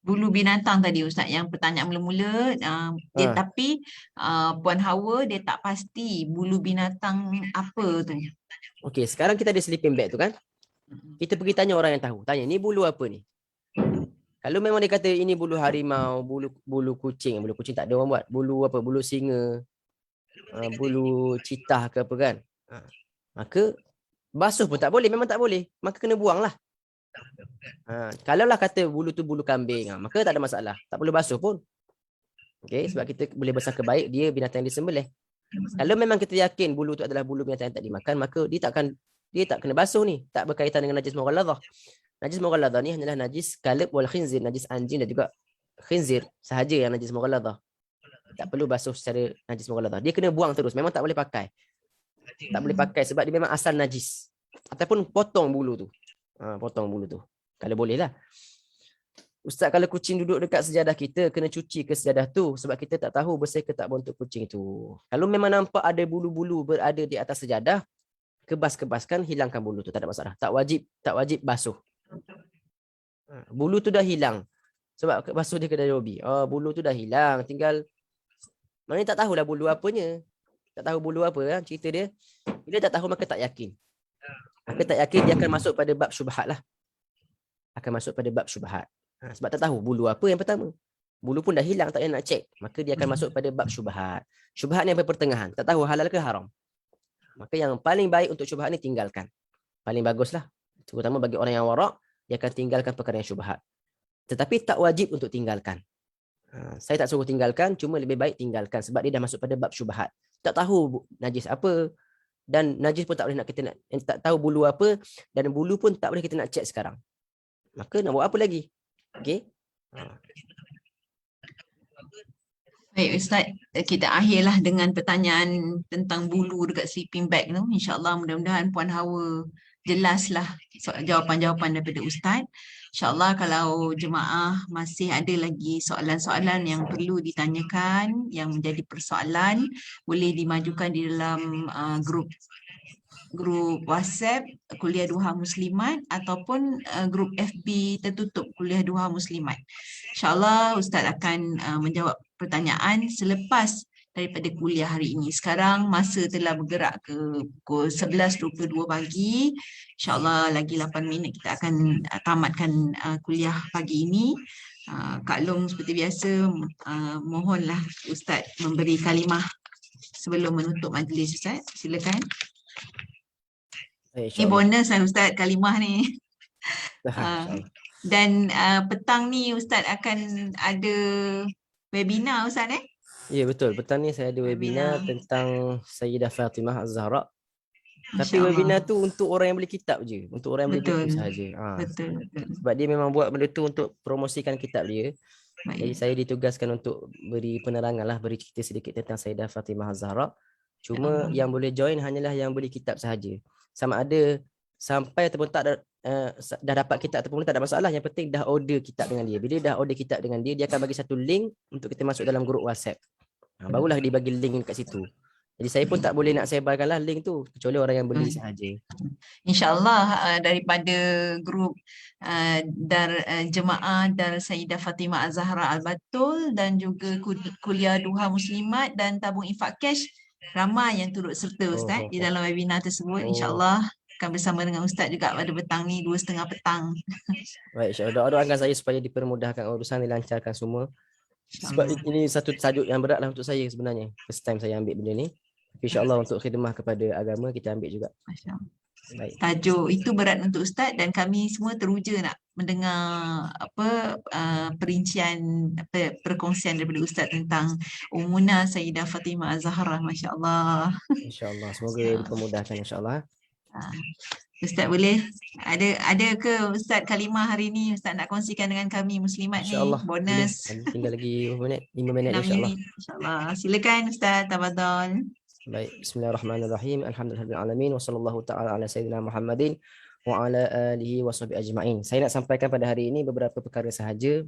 Bulu binatang tadi Ustaz, yang pertanyaan mula-mula dia tapi Puan Hawa dia tak pasti bulu binatang apa tu. Okey, sekarang kita ada sleeping bag tu kan? Kita pergi tanya orang yang tahu. Tanya, ni bulu apa ni? Kalau memang dia kata ini bulu harimau, bulu kucing tak ada orang buat. Bulu apa? Bulu singa, bulu citah ke apa kan? Maka basuh pun tak boleh, memang tak boleh. Maka kena buang lah. Kalau lah kata bulu tu bulu kambing, maka tak ada masalah. Tak perlu basuh pun. Okay, sebab kita boleh bersangka baik dia binatang yang disembelih. Kalau memang kita yakin bulu tu adalah bulu binatang yang tak dimakan, maka dia tak kena basuh ni, tak berkaitan dengan najis mughalladhah. Najis mughalladhah ni hanyalah najis kalb wal khinzir, najis anjing dan juga khinzir sahaja yang najis mughalladhah. Tak perlu basuh secara najis mughalladhah. Dia kena buang terus. Memang tak boleh pakai. Tak boleh pakai sebab dia memang asal najis. Ataupun potong bulu tu. Potong bulu tu. Kalau boleh lah. Ustaz, kalau kucing duduk dekat sejadah kita, kena cuci ke sejadah tu sebab kita tak tahu bersih ke tak untuk kucing tu. Kalau memang nampak ada bulu-bulu berada di atas sejadah, kebas-kebaskan, hilangkan bulu tu, tak ada masalah. Tak wajib basuh. Bulu tu dah hilang. Sebab basuh dia kedai hobi. Bulu tu dah hilang, tinggal maknanya tak tahulah bulu apanya. Tak tahu bulu apa kan cerita dia. Bila tak tahu maka tak yakin. Maka tak yakin dia akan masuk pada bab syubhat lah. Akan masuk pada bab syubhat. Sebab tak tahu bulu apa yang pertama. Bulu pun dah hilang, tak payah nak cek. Maka dia akan masuk pada bab syubhat. Syubhat ni apa pertengahan. Tak tahu halal ke haram. Maka yang paling baik untuk syubhat ni tinggalkan. Paling baguslah. Terutama bagi orang yang warak, dia akan tinggalkan perkara yang syubhat. Tetapi tak wajib untuk tinggalkan. Saya tak suruh tinggalkan, cuma lebih baik tinggalkan sebab dia dah masuk pada bab syubhat. Tak tahu najis apa dan najis pun tak boleh nak kita nak tak tahu bulu apa dan bulu pun tak boleh kita nak cek sekarang. Maka nak buat apa lagi? Okey. Baik Ustaz, kita akhirlah dengan pertanyaan tentang bulu dekat sleeping bag tu. InsyaAllah mudah-mudahan Puan Hawa jelaslah jawapan-jawapan daripada Ustaz. InsyaAllah kalau jemaah masih ada lagi soalan-soalan yang perlu ditanyakan, yang menjadi persoalan, boleh dimajukan di dalam grup WhatsApp Kuliah Duha Muslimat ataupun grup FB tertutup Kuliah Duha Muslimat. InsyaAllah Ustaz akan menjawab pertanyaan selepas daripada kuliah hari ini. Sekarang masa telah bergerak ke pukul 11.22 pagi. InsyaAllah lagi 8 minit kita akan tamatkan kuliah pagi ini. Kak Long seperti biasa mohonlah Ustaz memberi kalimah sebelum menutup majlis Ustaz. Silakan. Ini bonus lah Ustaz kalimah ni. Dan petang ni Ustaz akan ada webinar Ustaz Ya betul, petang ni saya ada webinar tentang Sayyidah Fatimah Az-Zahra. Tapi webinar tu untuk orang yang beli kitab je, untuk orang yang beli buku sahaja. Betul. Sebab dia memang buat benda tu untuk promosikan kitab dia. Baik. Jadi saya ditugaskan untuk beri penerangan lah, beri cerita sedikit tentang Sayyidah Fatimah Az-Zahra. Cuma yang boleh join hanyalah yang beli kitab sahaja. Sama ada sampai ataupun tak dah dapat kitab ataupun tak ada masalah. Yang penting dah order kitab dengan dia. Bila dah order kitab dengan dia, dia akan bagi satu link untuk kita masuk dalam grup WhatsApp. Barulah dia bagi link kat situ. Jadi saya pun tak boleh nak sebarkanlah link tu kecuali orang yang beli sahaja. InsyaAllah daripada grup Jemaah Dar Sayyidah Fatimah Az-Zahra Al-Batul dan juga Kuliah Duha Muslimat dan Tabung Infak Cash, ramai yang turut serta Ustaz di dalam webinar tersebut. InsyaAllah akan bersama dengan Ustaz juga pada petang ni 2:30 petang. Baik, insyaAllah doakan saya supaya dipermudahkan urusan, dilancarkan semua. Sebab ini satu tajuk yang berat lah untuk saya sebenarnya. First time saya ambil benda ni. InsyaAllah untuk khidmah kepada agama kita ambil juga. Baik. Tajuk itu berat untuk Ustaz dan kami semua teruja nak mendengar perincian perkongsian daripada Ustaz tentang Ummuna Sayyidah Fatimah Az-Zahra. Masya-Allah. InsyaAllah semoga dipermudahkan insyaAllah. Ustaz boleh ada ke Ustaz kalimah hari ni Ustaz nak kongsikan dengan kami muslimat ni bonus. Tinggal lagi 5 minit insyaAllah. InsyaAllah. Silakan Ustaz, tafadhal. Baik, bismillahirrahmanirrahim. Alhamdulillahirabbil wa sallallahu taala ala sayyidina Muhammadin wa ala alihi washabihi ajma'in. Saya nak sampaikan pada hari ini beberapa perkara sahaja.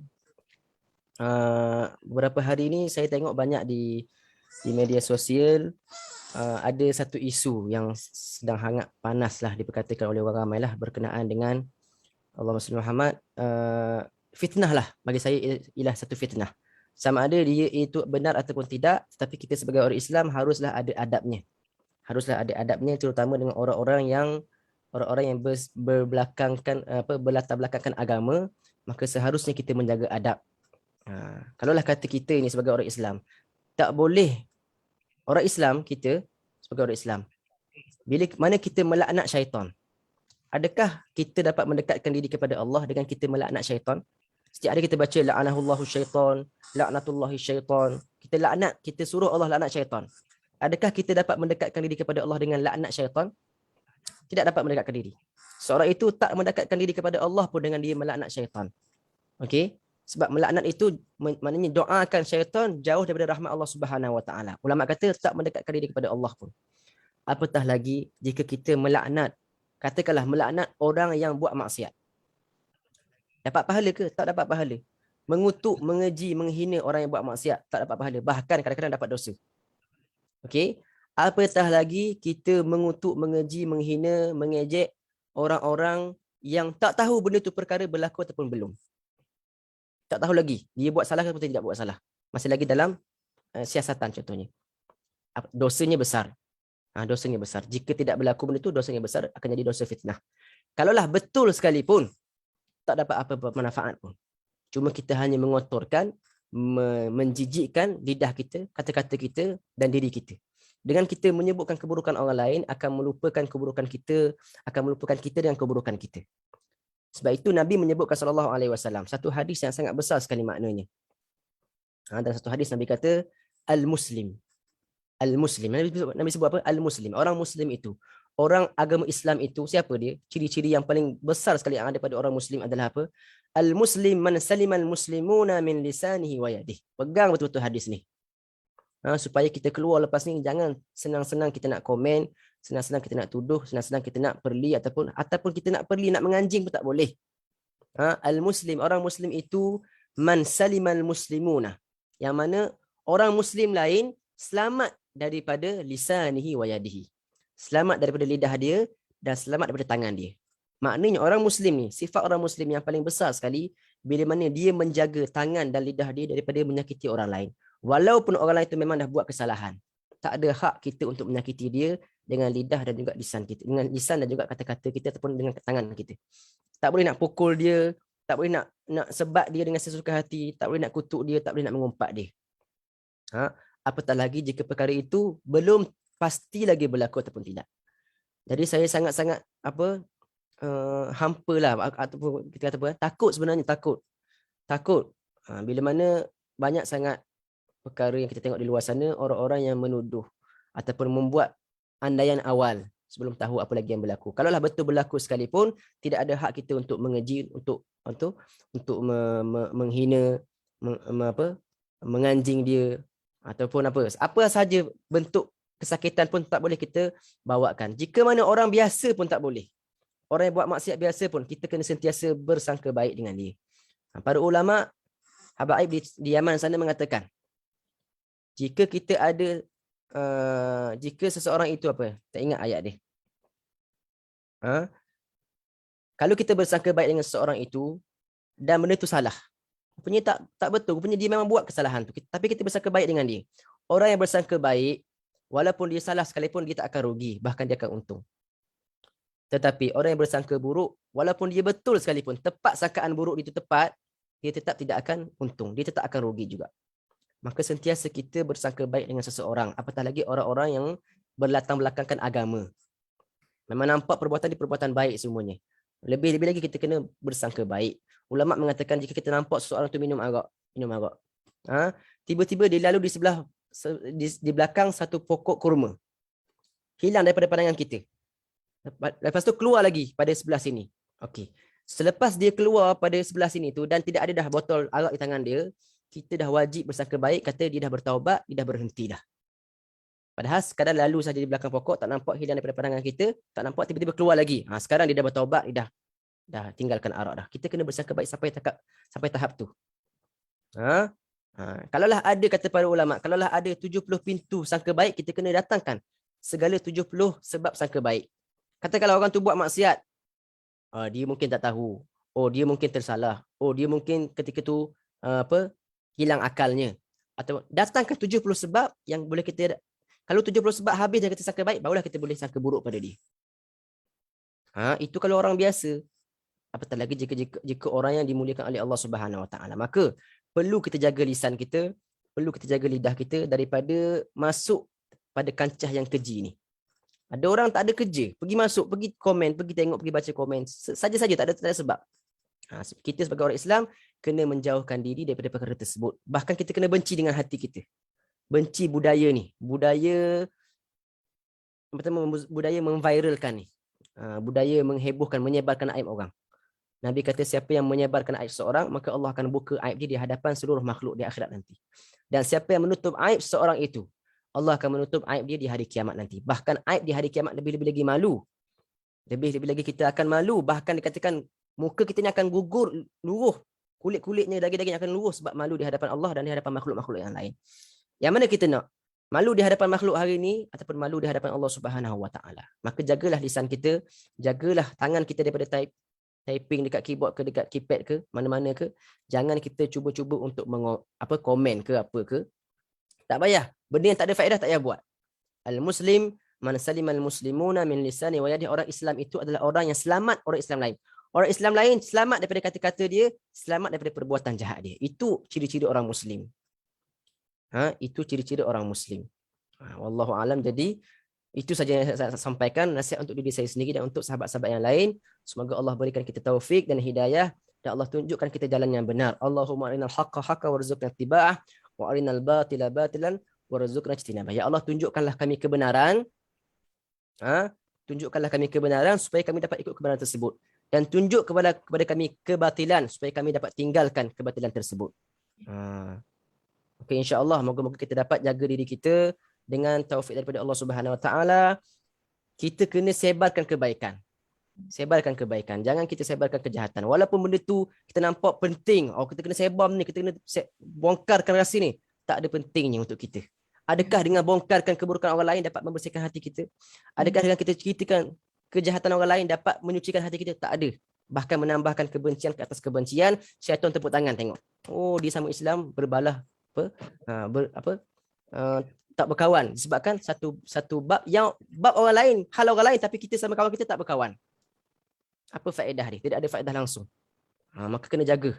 Beberapa hari ini saya tengok banyak di media sosial ada satu isu yang sedang hangat panas lah diperkatakan oleh orang ramai lah berkenaan dengan Allahumma salli Muhammad, fitnah lah. Bagi saya ialah satu fitnah. Sama ada dia itu benar ataupun tidak, tetapi kita sebagai orang Islam haruslah ada adabnya. Haruslah ada adabnya, terutama dengan orang-orang yang berlatar belakangkan agama, maka seharusnya kita menjaga adab. Kalaulah kata kita ini sebagai orang Islam, tak boleh orang Islam, kita sebagai orang Islam, bila mana kita melaknat syaitan, adakah kita dapat mendekatkan diri kepada Allah dengan kita melaknat syaitan? Setiap hari kita baca la'anahullahu syaitan, la'natullahi syaitan. Kita laknat, kita suruh Allah laknat syaitan. Adakah kita dapat mendekatkan diri kepada Allah dengan laknat syaitan? Tidak dapat mendekatkan diri. Seorang itu tak mendekatkan diri kepada Allah pun dengan dia melaknat syaitan. Okey? Sebab melaknat itu maknanya doakan syaitan jauh daripada rahmat Allah Subhanahu Wa Taala. Ulama kata tak mendekatkan diri kepada Allah pun. Apatah lagi jika kita melaknat, katakanlah melaknat orang yang buat maksiat. Dapat pahala ke? Tak dapat pahala. Mengutuk, mengeji, menghina orang yang buat maksiat, tak dapat pahala. Bahkan kadang-kadang dapat dosa. Okey? Apatah lagi kita mengutuk, mengeji, menghina, mengejek orang-orang yang tak tahu benda tu perkara berlaku ataupun belum. Tak tahu lagi dia buat salah ataupun tidak buat salah. Masih lagi dalam siasatan contohnya. Dosanya besar. Dosanya besar. Jika tidak berlaku benda tu, dosanya besar, akan jadi dosa fitnah. Kalaulah betul sekalipun, tak dapat apa-apa manfaat pun. Cuma kita hanya mengotorkan, menjijikkan lidah kita, kata-kata kita dan diri kita. Dengan kita menyebutkan keburukan orang lain, akan melupakan keburukan kita, akan melupakan kita dengan keburukan kita. Sebab itu Nabi menyebutkan sallallahu alaihi wasallam satu hadis yang sangat besar sekali maknanya. Dalam satu hadis Nabi kata al-muslim. Al-muslim. Nabi sebut apa? Al-muslim. Orang muslim itu, orang agama Islam itu siapa dia? Ciri-ciri yang paling besar sekali yang ada pada orang muslim adalah apa? Al-muslim man salimal muslimuna min lisanihi wa yadihi. Pegang betul-betul hadis ni. Supaya kita keluar lepas ni jangan senang-senang kita nak komen, senang-senang kita nak tuduh, senang-senang kita nak perli ataupun kita nak perli, nak menganjing pun tak boleh. Al-muslim, orang muslim itu man salimal muslimuna. Yang mana orang muslim lain selamat daripada lisanihi wa yadihi. Selamat daripada lidah dia dan selamat daripada tangan dia. Maknanya orang muslim ni, sifat orang muslim yang paling besar sekali bila mana dia menjaga tangan dan lidah dia daripada menyakiti orang lain. Walaupun orang lain itu memang dah buat kesalahan, tak ada hak kita untuk menyakiti dia dengan lidah dan juga lisan kita, dengan lisan dan juga kata-kata kita ataupun dengan tangan kita. Tak boleh nak pukul dia, tak boleh nak sebat dia dengan sesuka hati, tak boleh nak kutuk dia, tak boleh nak mengumpat dia. Apatah lagi jika perkara itu belum pasti lagi berlaku ataupun tidak. Jadi saya sangat-sangat hampalah ataupun kita kata apa? Takut sebenarnya, takut. Bila mana banyak sangat perkara yang kita tengok di luar sana, orang-orang yang menuduh ataupun membuat andaian awal sebelum tahu apa lagi yang berlaku. Kalaulah betul berlaku sekalipun, tidak ada hak kita untuk mengeji, untuk menghina, menganjing dia ataupun apa sahaja bentuk kesakitan pun tak boleh kita bawakan. Jika mana orang biasa pun tak boleh. Orang yang buat maksiat biasa pun kita kena sentiasa bersangka baik dengan dia. Para ulama habaib di Yaman sana mengatakan, jika kita ada jika seseorang itu tak ingat ayat dia. Kalau kita bersangka baik dengan seseorang itu dan benda itu salah, rupanya tak betul, rupanya dia memang buat kesalahan tu, tapi kita bersangka baik dengan dia. Orang yang bersangka baik, walaupun dia salah sekalipun, dia tak akan rugi, bahkan dia akan untung. Tetapi orang yang bersangka buruk, walaupun dia betul sekalipun, tepat sangkaan buruk itu tepat, dia tetap tidak akan untung, dia tetap akan rugi juga. Maka sentiasa kita bersangka baik dengan seseorang, apatah lagi orang-orang yang berlatar belakangkan agama. Memang nampak perbuatan dia perbuatan baik semuanya. Lebih-lebih lagi kita kena bersangka baik. Ulama mengatakan jika kita nampak seseorang tu minum arak, tiba-tiba dia lalu di belakang satu pokok kurma, hilang daripada pandangan kita. Lepas tu keluar lagi pada sebelah sini. Okey. Selepas dia keluar pada sebelah sini tu dan tidak ada dah botol arak di tangan dia, kita dah wajib bersangka baik, kata dia dah bertaubat, dia dah berhenti dah. Padahal sekadar lalu saja di belakang pokok, tak nampak, hilang daripada pandangan kita, tak nampak, tiba-tiba keluar lagi. Sekarang dia dah bertaubat, dia dah tinggalkan arak dah. Kita kena bersangka baik sampai tahap tu. Kalaulah ada, kata para ulama, kalaulah ada 70 pintu sangka baik, kita kena datangkan segala 70 sebab sangka baik. Katakanlah orang tu buat maksiat, dia mungkin tak tahu, dia mungkin tersalah, dia mungkin ketika tu hilang akalnya, atau datangkan 70 sebab yang boleh kita. Kalau 70 sebab habis dan kita sangka baik, barulah kita boleh sangka buruk pada dia. Itu kalau orang biasa. Apatah lagi jika orang yang dimuliakan oleh Allah Subhanahu Wa Taala. Maka perlu kita jaga lisan kita, perlu kita jaga lidah kita daripada masuk pada kancah yang keji ni. Ada orang tak ada kerja, pergi masuk, pergi komen, pergi tengok, pergi baca komen, saja-saja, tak ada sebab. Kita sebagai orang Islam kena menjauhkan diri daripada perkara tersebut. Bahkan kita kena benci dengan hati kita. benci budaya ni. Budaya pertama, budaya memviralkan ni. Budaya menghebohkan, menyebarkan aib orang. Nabi kata siapa yang menyebarkan aib seorang, maka Allah akan buka aib dia di hadapan seluruh makhluk di akhirat nanti. Dan siapa yang menutup aib seorang itu, Allah akan menutup aib dia di hari kiamat nanti. Bahkan aib di hari kiamat lebih-lebih lagi malu. Lebih-lebih lagi kita akan malu. Bahkan dikatakan muka kita ni akan gugur, luruh. Kulit-kulitnya, daging-daging akan luruh sebab malu di hadapan Allah dan di hadapan makhluk-makhluk yang lain. Yang mana kita nak? Malu di hadapan makhluk hari ini ataupun malu di hadapan Allah Subhanahu Wa Taala. Maka jagalah lisan kita, jagalah tangan kita daripada typing dekat keyboard ke, dekat keypad ke, mana-mana ke. Jangan kita cuba-cuba untuk komen ke apa ke. Tak payah. Benda yang tak ada faedah tak payah buat. Al-Muslim man salimal muslimuna min lisani wa yadihi. Orang Islam itu adalah orang yang selamat orang Islam lain. Orang Islam lain selamat daripada kata-kata dia, selamat daripada perbuatan jahat dia. Itu ciri-ciri orang Muslim. Itu ciri-ciri orang Muslim. Wallahu alam. Jadi itu saja yang saya sampaikan, nasihat untuk diri saya sendiri dan untuk sahabat-sahabat yang lain. Semoga Allah berikan kita taufik dan hidayah dan Allah tunjukkan kita jalan yang benar. Allahumma arinal haqqa haqqa warzuqna ittiba'ah wa arinal batila batilan warzuqna ijtinabah. Ya Allah, tunjukkanlah kami kebenaran. Tunjukkanlah kami kebenaran supaya kami dapat ikut kebenaran tersebut, dan tunjuk kepada kami kebatilan supaya kami dapat tinggalkan kebatilan tersebut. Okey, insya-Allah moga-moga kita dapat jaga diri kita dengan taufik daripada Allah Subhanahu Wa Taala. Kita kena sebarkan kebaikan. Sebarkan kebaikan. Jangan kita sebarkan kejahatan. Walaupun benda tu kita nampak penting. Kita kena sebar ni, kita kena bongkarkan rasa ni. Tak ada pentingnya untuk kita. Adakah dengan bongkarkan keburukan orang lain dapat membersihkan hati kita? Adakah dengan kita ceritakan kejahatan orang lain dapat menyucikan hati kita? Tak ada. Bahkan menambahkan kebencian ke atas kebencian. Syaitan tepuk tangan tengok. Dia sama Islam berbalah tak berkawan disebabkan satu bab orang lain, hal orang lain, tapi kita sama kawan kita tak berkawan. Apa faedah dia? Tidak ada faedah langsung. Maka kena jaga.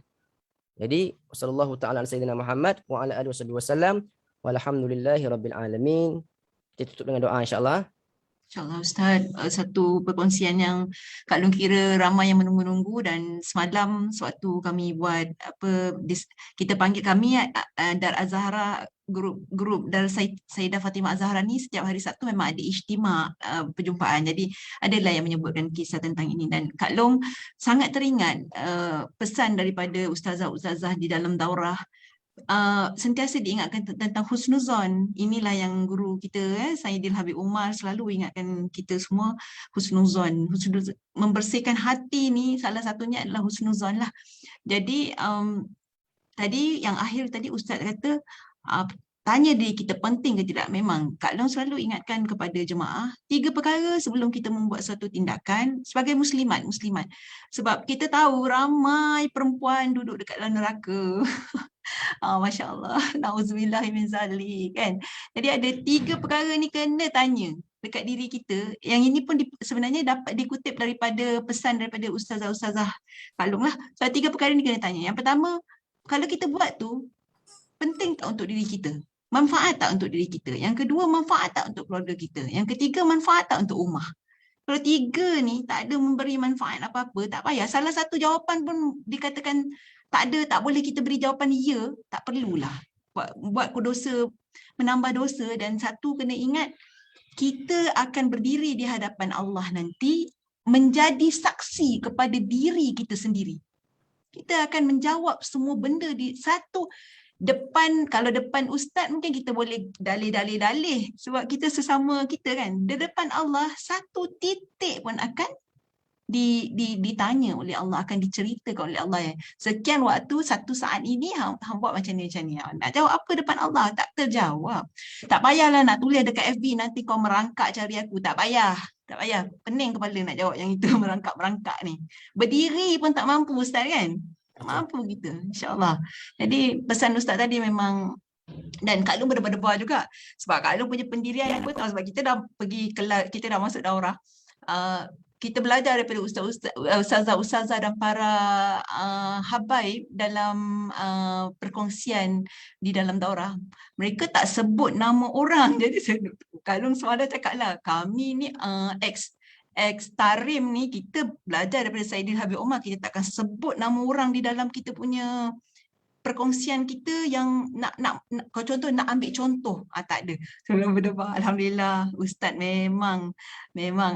Jadi sallallahu taala ala sayyidina Muhammad wa ala alihi wasallam walhamdulillahi rabbil alamin. Kita tutup dengan doa insya-Allah. InsyaAllah Ustaz, satu perkongsian yang Kak Long kira ramai yang menunggu-nunggu, dan semalam sewaktu kami buat kita panggil kami Dar Az-Zahra, grup Dar Sayyidah Fatimah Az-Zahra ni setiap hari Sabtu memang ada ijtima perjumpaan. Jadi adalah yang menyebutkan kisah tentang ini, dan Kak Long sangat teringat pesan daripada ustazah-ustazah di dalam daurah. Sentiasa diingatkan tentang husnuzon. Inilah yang guru kita Sayyidil Habib Umar selalu ingatkan kita semua, husnuzon. Membersihkan hati ni salah satunya adalah husnuzon lah. Jadi tadi yang akhir tadi Ustaz kata tanya diri kita penting ke tidak. Memang Kak Long selalu ingatkan kepada jemaah 3 perkara sebelum kita membuat suatu tindakan sebagai muslimat. Sebab kita tahu ramai perempuan duduk dekat dalam neraka. Masya Allah, na'udzubillah min zalik kan. Jadi ada 3 perkara ni kena tanya dekat diri kita. Yang ini pun sebenarnya dapat dikutip daripada pesan daripada ustazah-ustazah Kak Long lah. So 3 perkara ni kena tanya. Yang pertama, kalau kita buat tu penting tak untuk diri kita? Manfaat tak untuk diri kita? Yang kedua, manfaat tak untuk keluarga kita? Yang ketiga, manfaat tak untuk rumah? Kalau 3 ni tak ada memberi manfaat apa-apa, tak payah. Salah satu jawapan pun dikatakan tak ada, tak boleh kita beri jawapan ya, tak perlulah buat dosa, menambah dosa. Dan satu kena ingat, kita akan berdiri di hadapan Allah nanti menjadi saksi kepada diri kita sendiri. Kita akan menjawab semua benda di satu depan. Kalau depan ustaz mungkin kita boleh dalih sebab kita sesama kita kan. Di depan Allah satu titik pun akan ditanya oleh Allah, akan diceritakan oleh Allah sekian waktu, satu saat ini hang buat macam ni. Nak jawab apa depan Allah? Tak terjawab. Tak payahlah nak tulis dekat FB nanti kau merangkak cari aku. Tak payah. Pening kepala nak jawab yang itu merangkak ni. Berdiri pun tak mampu ustaz kan? Tak mampu kita, insya-Allah. Jadi pesan ustaz tadi memang, dan Kak Long berdebar-debar juga sebab Kak Long punya pendirian yang betul. Sebab kita dah pergi kelas, kita dah masuk daurah. Kita belajar daripada ustazah-ustazah dan para habaib dalam perkongsian di dalam daurah. Mereka tak sebut nama orang. Jadi Kak Long semalam cakap lah, kami ni ex-tarim ni kita belajar daripada Sayyidil Habib Umar. Kita takkan sebut nama orang di dalam kita punya perkongsian kita yang kalau contoh nak ambil contoh, tak ada. Sebelum berdebar, alhamdulillah Ustaz memang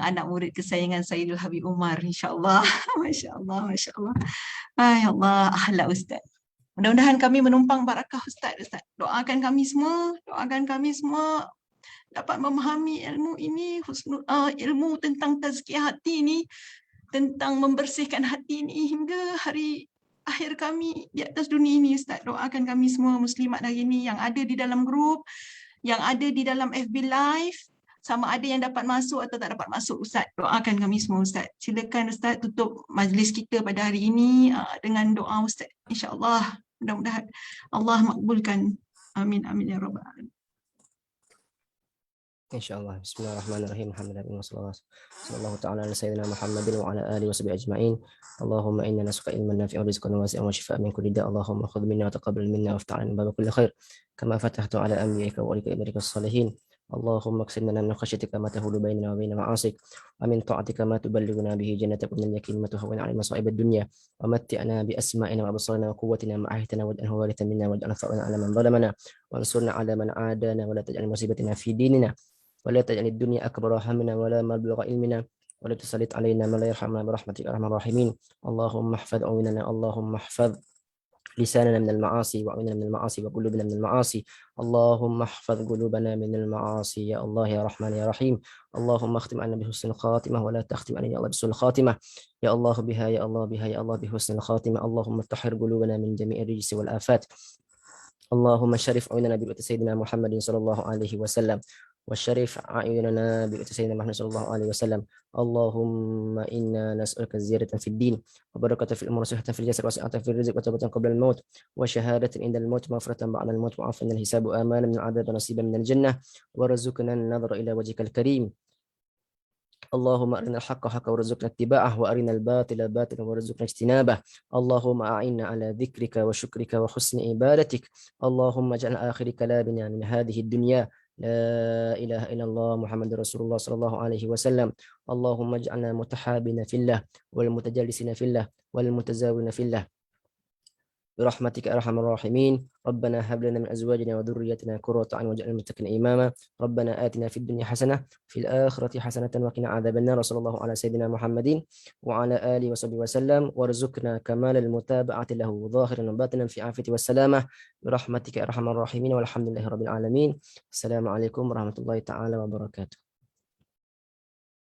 anak murid kesayangan Sayyidul Habib Umar, insya-Allah. Masya-Allah, masya-Allah. Ay Allah, ahlak Ustaz. Mudah-mudahan kami menumpang barakah Ustaz. Doakan kami semua dapat memahami ilmu ini, ilmu tentang tazkiyah hati ini, tentang membersihkan hati ini hingga hari akhir kami di atas dunia ini Ustaz. Doakan kami semua muslimat hari ini yang ada di dalam grup, yang ada di dalam FB Live, sama ada yang dapat masuk atau tak dapat masuk Ustaz. Doakan kami semua Ustaz. Silakan Ustaz tutup majlis kita pada hari ini dengan doa Ustaz. InsyaAllah mudah-mudahan Allah makbulkan. Amin amin ya rabbal alamin. Insyaallah. Bismillahirrahmanirrahim. Alhamdulillah sallallahu ta'ala ala sayyidina Muhammadin wa ala alihi wa sahbihi ajma'in. Allahumma inna nas'aluka ilman nafi'an wa rizqan wasi'an wa shifaa'an min kulli da'. Allahumma khudh minna wa taqabbal minna wa aftah 'alaina baba kulli khair kama fatahtu ala anbiya'ika wa ibadika as-salihin. Allahumma qsim lana min khashyatika ma tahulu bainana wa baina ma'asik wa min ta'atika ma tuballighuna bihi jannatak wa min al-yaqin ma tuhawwinu 'alaina masa'ib ad-dunya wa matti'na bi asma'ina wa absarina wa quwwatina ma ahyaytana waj'alhu warithan minna waj'al tha'ana 'ala man zalamana wansurna 'ala man 'adana wa la taj'al musibatina fi dinina ولا تجعل الدنيا أكبر همنا ولا مبلغ علمنا ولا تسلط علينا ما لا يرحمنا برحمتك يا أرحم الراحمين. اللهم احفظ أعيننا، اللهم احفظ لساننا من المعاصي وأعيننا من المعاصي وقلوبنا من المعاصي. اللهم احفظ قلوبنا من المعاصي يا الله يا رحمن يا رحيم. اللهم اختم علينا بحسن الخاتمة ولا تختم علينا يا الله بسوء الخاتمة. يا الله بها يا الله بها يا الله بحسن الخاتمة. اللهم طهر قلوبنا من جميع الرجس والآفات. اللهم شرف عيوننا برؤية سيدنا محمد صلى الله عليه وسلم والشريف أعيننا برؤية سيدنا محمد صلى الله عليه وسلم. اللهم إنا نسألك الزيادة في الدين وبركة في الأمور وصحة في الجسد وسعة في الرزق وتوبة قبل الموت وشهادة عند الموت مغفرة بعد الموت وعفوا من الحساب وآمانا من العذاب ونصيبا من الجنة وارزقنا النظر إلى وجهك الكريم. اللهم أرنا الحق حقا وارزقنا اتباعه وأرنا الباطل باطلا وارزقنا اجتنابه. اللهم أعنا على ذكرك وشكرك وحسن عبادتك. اللهم اجعل آخر كلامنا من هذه الدنيا لا إله إلا الله محمد رسول الله صلى الله عليه وسلم. اللهم اجعلنا متحابين في الله والمتجالسين في الله والمتزاورين في الله برحمتك يا أرحم الراحمين. ربنا هب لنا من أزواجنا وذريتنا قرة أعين واجعلنا للمتقين إماما. ربنا آتنا في الدنيا حسنة في الآخرة حسنة وقنا عذاب النار. وصلى الله على سيدنا محمد وعلى آله وصحبه وسلم وارزقنا كمال المتابعة له ظاهرا وباطنا في عافية والسلامة برحمتك يا أرحم الراحمين والحمد لله رب العالمين. السلام عليكم ورحمة الله تعالى وبركاته.